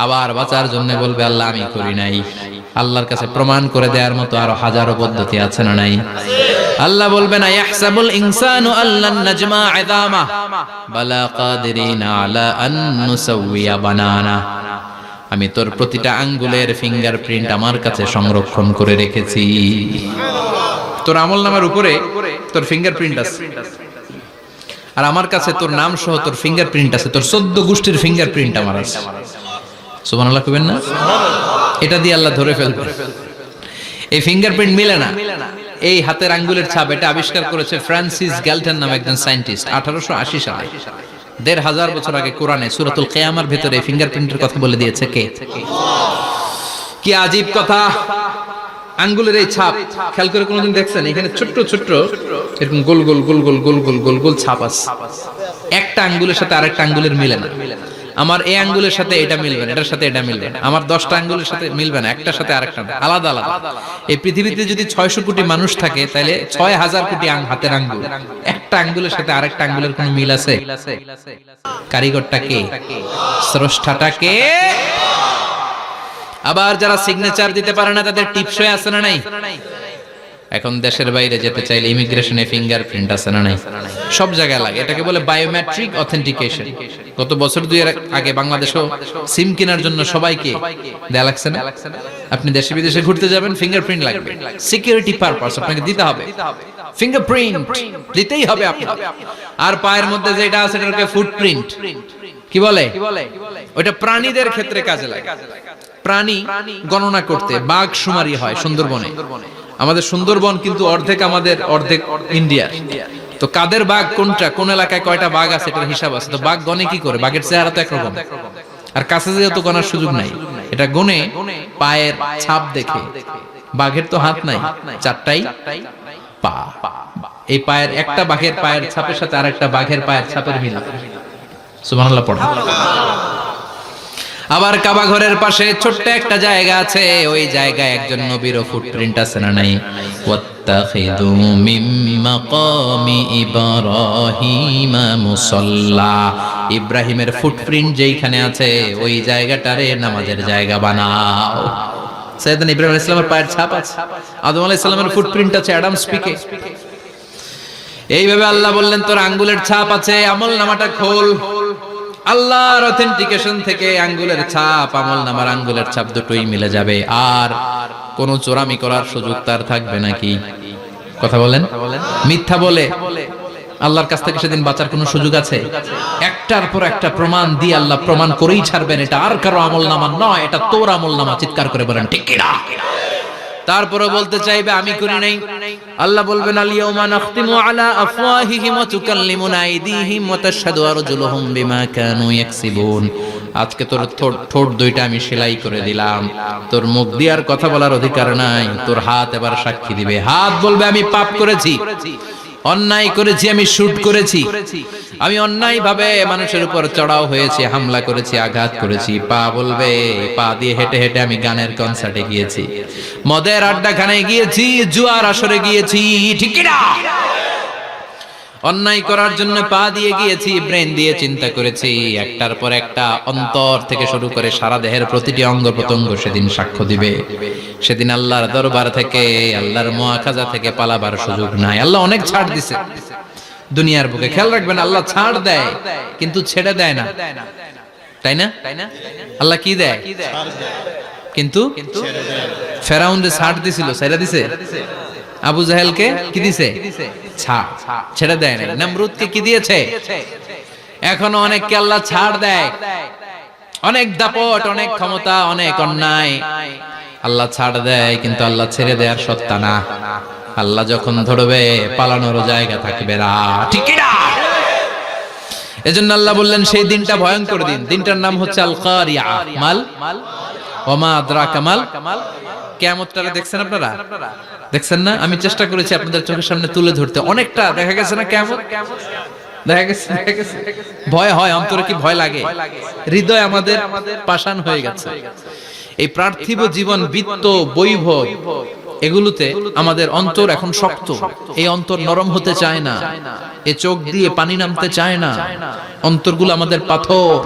আবার বাঁচার জন্য বলবে আল্লাহ আমি করি নাই। আল্লাহর কাছে প্রমাণ করে দেওয়ার মতো আরো হাজারো পদ্ধতি আছে না নাই? আল্লাহ বলবেন আয়াহসাবুল ইনসানু আল্লান নাজমা ইযামা বালা কাদিরিনা আলা আন নুসাউইয়া বানানা। আমি তোর প্রতিটা আঙ্গুলের ফিঙ্গারপ্রিন্ট আমার কাছে সংরক্ষণ করে রেখেছি। তোর আমলনামার উপরে তোর ফিঙ্গারপ্রিন্ট আছে, আর আমার কাছে তোর নাম সহ তোর ফিঙ্গারপ্রিন্ট আছে, তোর 14 গোষ্ঠীর ফিঙ্গারপ্রিন্ট আমার আছে। সুবহানাল্লাহ কইবেন না? এটা দিয়ে আল্লাহ ধরে ফেলবে। এই ফিঙ্গারপ্রিন্ট মিলে না, এই হাতের আঙ্গুলের ছাপ, এটা আবিষ্কার করেছে ফ্রান্সিস গ্যালটন নামে একজন সায়েন্টিস্ট 1880 সালে। 1500 বছর আগে কোরআনে সূরাতুল কিয়ামার ভিতরে ফিঙ্গারপ্রিন্টের কথা বলে দিয়েছে কে? কি আজীব কথা! আঙ্গুলের এই ছাপ খেয়াল করে কোনোদিন দেখছেন? এখানে ছোট্ট ছোট্ট এরকম গোল গোল গোল গোল গোল গোল গোল গোল ছাপ আছে। একটা আঙ্গুলের সাথে আরেকটা আঙ্গুলের মিলে না। আমার এই আঙ্গুলের সাথে এটা মিলবে না, এটার সাথে এটা মিলবে না। আমার 10টা আঙ্গুলের সাথে মিলবে না, একটার সাথে আরেকটা আলাদা আলাদা। এই পৃথিবীতে যদি 600 কোটি মানুষ থাকে, তাহলে 6000 কোটি হাতের আঙ্গুল, একটা আঙ্গুলের সাথে আরেকটা আঙ্গুলের কোনো মিল আছে? কারিগরটা কে? স্রষ্টাটা কে? আবার যারা সিগনেচার দিতে পারে না, তাদের টিপসই আছে না নাই? এখন দেশের বাইরে যেতে চাইলে ইমিগ্রেশনে ফিঙ্গারপ্রিন্ট আছে না নাই? সব জায়গায় লাগে। এটাকে বলে বায়োমেট্রিক অথেন্টিকেশন। গত বছর 2 আগে বাংলাদেশও সিম কেনার জন্য সবাইকে দেয়া লাগছে না? আপনি দেশে বিদেশে ঘুরতে যাবেন, ফিঙ্গারপ্রিন্ট লাগবে, সিকিউরিটি পারপাস আপনাকে দিতে হবে। ফিঙ্গারপ্রিন্ট দিতেই হবে আপনাকে। আর পায়ের মধ্যে যেটা আছে এটাকে ফুটপ্রিন্ট কি বলে? ওটা প্রাণীদের ক্ষেত্রে কাজে লাগে। প্রাণী গণনা করতে বাঘ শুমারি হয় সুন্দরবনে। আমাদের সুন্দরবন কিন্তু অর্ধেক আমাদের, অর্ধেক ইন্ডিয়ার। তো কাদের বাঘ কোনটা, কোন এলাকায় কয়টা বাঘ আছে এটার হিসাব আছে। তো বাঘ গনে কি করে? বাঘের চেহারা তো একরকম, আর কাছে যেহেতু গনার সুযোগ নাই, এটা গনে পায়ের ছাপ দেখে। বাঘের তো হাত নাই, 4টাই পা। এই পায়ের একটা বাঘের পায়ের ছাপের সাথে আরেকটা বাঘের পায়ের ছাপের মিল। সুবহানাল্লাহ পড়া। আবার কাবা ঘরের পাশে ছোট্ট একটা জায়গা আছে, ওই জায়গায় একজন নবীর ফুটপ্রিন্ট আছে না নাই? ওয়াত্তাখিযু মিন মাকামি ইব্রাহিমা মুসাল্লা, ইব্রাহিমের ফুটপ্রিন্ট যেইখানে আছে ওই জায়গাটারে নামাজের জায়গা বানাও। সাইয়েদনা ইব্রাহিম আলাইহিস সালামের পায়ের ছাপ আছে, আদম আলাইহিস সালামের ফুটপ্রিন্ট আছে অ্যাডামস পিকে। এইভাবে আল্লাহ বললেন তোর আঙ্গুলের ছাপ আছে, আমল নামাটা খোল। আল্লাহর অথেন্টিকেশন থেকে আঙ্গুলের ছাপ, আমল নামার আঙ্গুলের ছাপ দুটোই মিলে যাবে, আর কোনো চোরামি করার সুযোগ তার থাকবে নাকি? কথা বলেন, মিথ্যা বলে আল্লাহর কাছ থেকে সেদিন বাঁচার কোনো সুযোগ আছে? একটার পর একটা প্রমাণ দিয়ে আল্লাহ প্রমাণ করেই ছাড়বেন, এটা আর কারো আমল নামা নয়, এটা তোর আমল নামা। চিৎকার করে বলেন ঠিক কিনা? তারপরে বলতে চাইবে আমি করি নাই, আল্লাহ বলবেন আল-ইয়াউমা নাখতিমু আলা আফওয়াহিহিম ওয়া তুকাল্লিমুনা আইদিহিম ওয়া তাশহাদু আরজুলুহুম বিমা কানু ইয়াকসিবুন। আজকে তোর ঠোঁট দুইটা আমি সেলাই করে দিলাম, তোর মুখ দিয়ে আর কথা বলার অধিকার নাই, তোর হাত এবার সাক্ষী দিবে। হাত বলবে আমি পাপ করেছি, অন্যায় করেছি, আমি শুট করেছি, আমি অন্যায় ভাবে মানুষের উপর চড়াও হয়েছি, হামলা করেছি, আঘাত করেছি। পা বলবে, পা দিয়ে হেঁটে হেঁটে আমি গানের কনসার্টে গিয়েছি, মদের আড্ডাখানায় গিয়েছি, জুয়ার আসরে গিয়েছি, ঠিক কি না? অন্যায় করার জন্য পা দিয়ে গিয়েছি, ব্রেন দিয়ে চিন্তা করেছি। একটার পর একটা অন্তর থেকে শুরু করে সারা দেহের প্রতিটি অঙ্গ প্রত্যঙ্গ সেদিন সাক্ষ্য দিবে। সেদিন আল্লাহর দরবার থেকে, আল্লাহর মুআখাজা থেকে পালাবার সুযোগ নাই। আল্লাহ অনেক ছাড় দিছে দুনিয়ার বুকে, খেয়াল রাখবেন, আল্লাহ ছাড় দেয় কিন্তু ছেড়ে দেয় না, তাই না? আল্লাহ কি দেয় কিন্তু ফেরাউনরে ছাড় দিছিল, ছেড়ে দিছে। আবু জাহেলকে কি দিছে? ছাড়, ছেড়ে দেয় না। নমরুদকে কি দিয়েছে? এখনো অনেককে আল্লাহ ছাড় দেয়। অনেক দাপট, অনেক ক্ষমতা, অনেক অন্যায় আল্লাহ ছাড় দেয়, কিন্তু আল্লাহ ছেড়ে দেওয়ার সত্তা না। আল্লাহ যখন ধরবে পালানোর জায়গা থাকবে না, ঠিক কি না? এজন্য আল্লাহ বললেন সেই দিনটা ভয়ঙ্কর দিন। দিনটার নাম হচ্ছে আল কারিয়া। মাল ওমা আদরাকা মাল। কিয়ামতটা দেখছেন আপনারা? দেখছেন না? আমি চেষ্টা করেছি আপনাদের চোখের সামনে তুলে ধরতে। অনেকটা দেখা গেছে না কিয়ামত? দেখা গেছে। ভয় হয়, অন্তরে কি ভয় লাগে? হৃদয় আমাদের পাষাণ হয়ে গেছে। এই পার্থিব জীবন, বিত্ত, বৈভব, এগুলোতে আমাদের অন্তর এখন শক্ত। এই অন্তর নরম হতে চায় না, এ চোখ দিয়ে পানি নামতে চায় না, অন্তরগুলো আমাদের পাথর।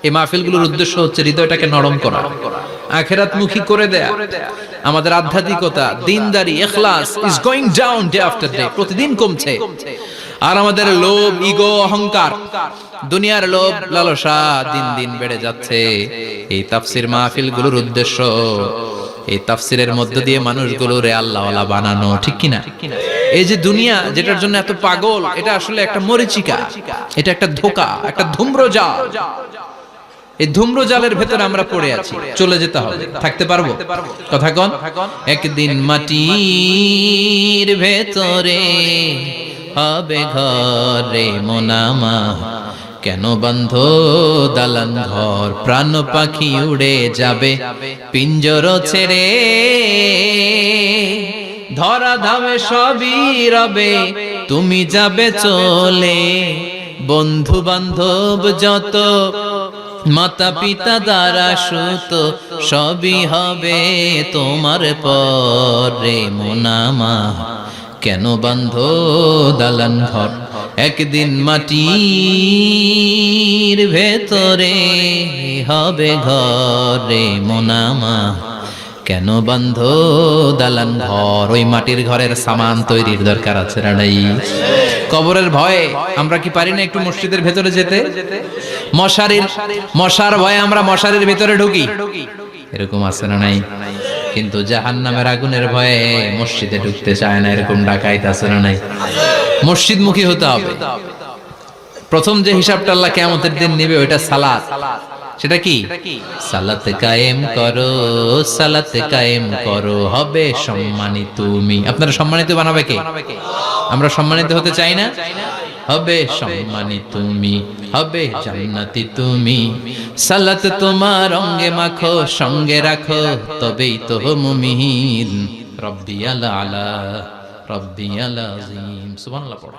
এই মাহফিলগুলোর উদ্দেশ্য হচ্ছে হৃদয়টাকে নরম করা, আখিরাতমুখী করে দেয়া। আমাদের আধ্যাত্মিকতা, দিনদারি, ইখলাস is going down day after day, প্রতিদিন কমছে। আর আমাদের লোভ, ইগো, অহংকার, দুনিয়ার লোভ, লালসা দিন দিন বেড়ে যাচ্ছে। এই তাফসীর মাহফিলগুলোর উদ্দেশ্য এই তাফসীরের মধ্য দিয়ে মানুষগুলোরে আল্লাহওয়ালা বানানো, ঠিক কিনা? এই যে দুনিয়া যেটার জন্য এত পাগল, এটা আসলে একটা মরিচিকা, এটা একটা ধোঁকা, একটা ধূম্রজাল। এই ধূম্রজালের ভেতরে আমরা পড়ে আছি, চলে যেতে হবে। থাকতে পারবো? কথা কন। একদিন মাটির ভেতরে হবে ঘরে মোনামা, কেন বন্ধ দালান ঘর, প্রাণ পাখি উড়ে যাবে পিঞ্জর ছেড়ে, ধরা ধামে সবই রবে তুমি যাবে চলে, বন্ধু বান্ধব যত, মাতা পিতা দ্বারা সুত, সবই হবে তোমার পরে মোনামা, কেন বন্ধ দালান ঘর, একদিন মাটির ভেতরে হবে ঘরে মোনামা, কেন বন্ধ দালান ঘর। ওই মাটির ঘরের সামান তৈরির দরকার আছে না নাই? কবরের ভয়ে আমরা কি পারি না একটু মসজিদের ভেতরে যেতে? মশার ভয়ে আমরা মশারির ভেতরে ঢুকি, এরকম আছে না নাই? কিন্তু জাহান্নামের আগুনের ভয়ে মসজিদে ঢুকতে চায় না, এরকম ডাকাইত আছে না নাই? মসজিদমুখী হতে হবে। প্রথম যে হিসাবটা আল্লাহ কিয়ামতের দিন নেবে ওইটা সালাত। সেটা কি? সালাত কায়েম করো, সালাত কায়েম করো, হবে সম্মানিত তুমি। আপনারা সম্মানিত বানাবে কে? আমরা সম্মানিত হতে চাই না? হবে সম্মানিত তুমি, হবে জান্নাতি তুমি, সালাত তোমার অঙ্গে মাখো, সঙ্গে রাখো, তবেই তো মুমিন। রব্বিয়াল আলা, রব্বিয়াল আযীম। সুবহানাল্লাহ পড়ো।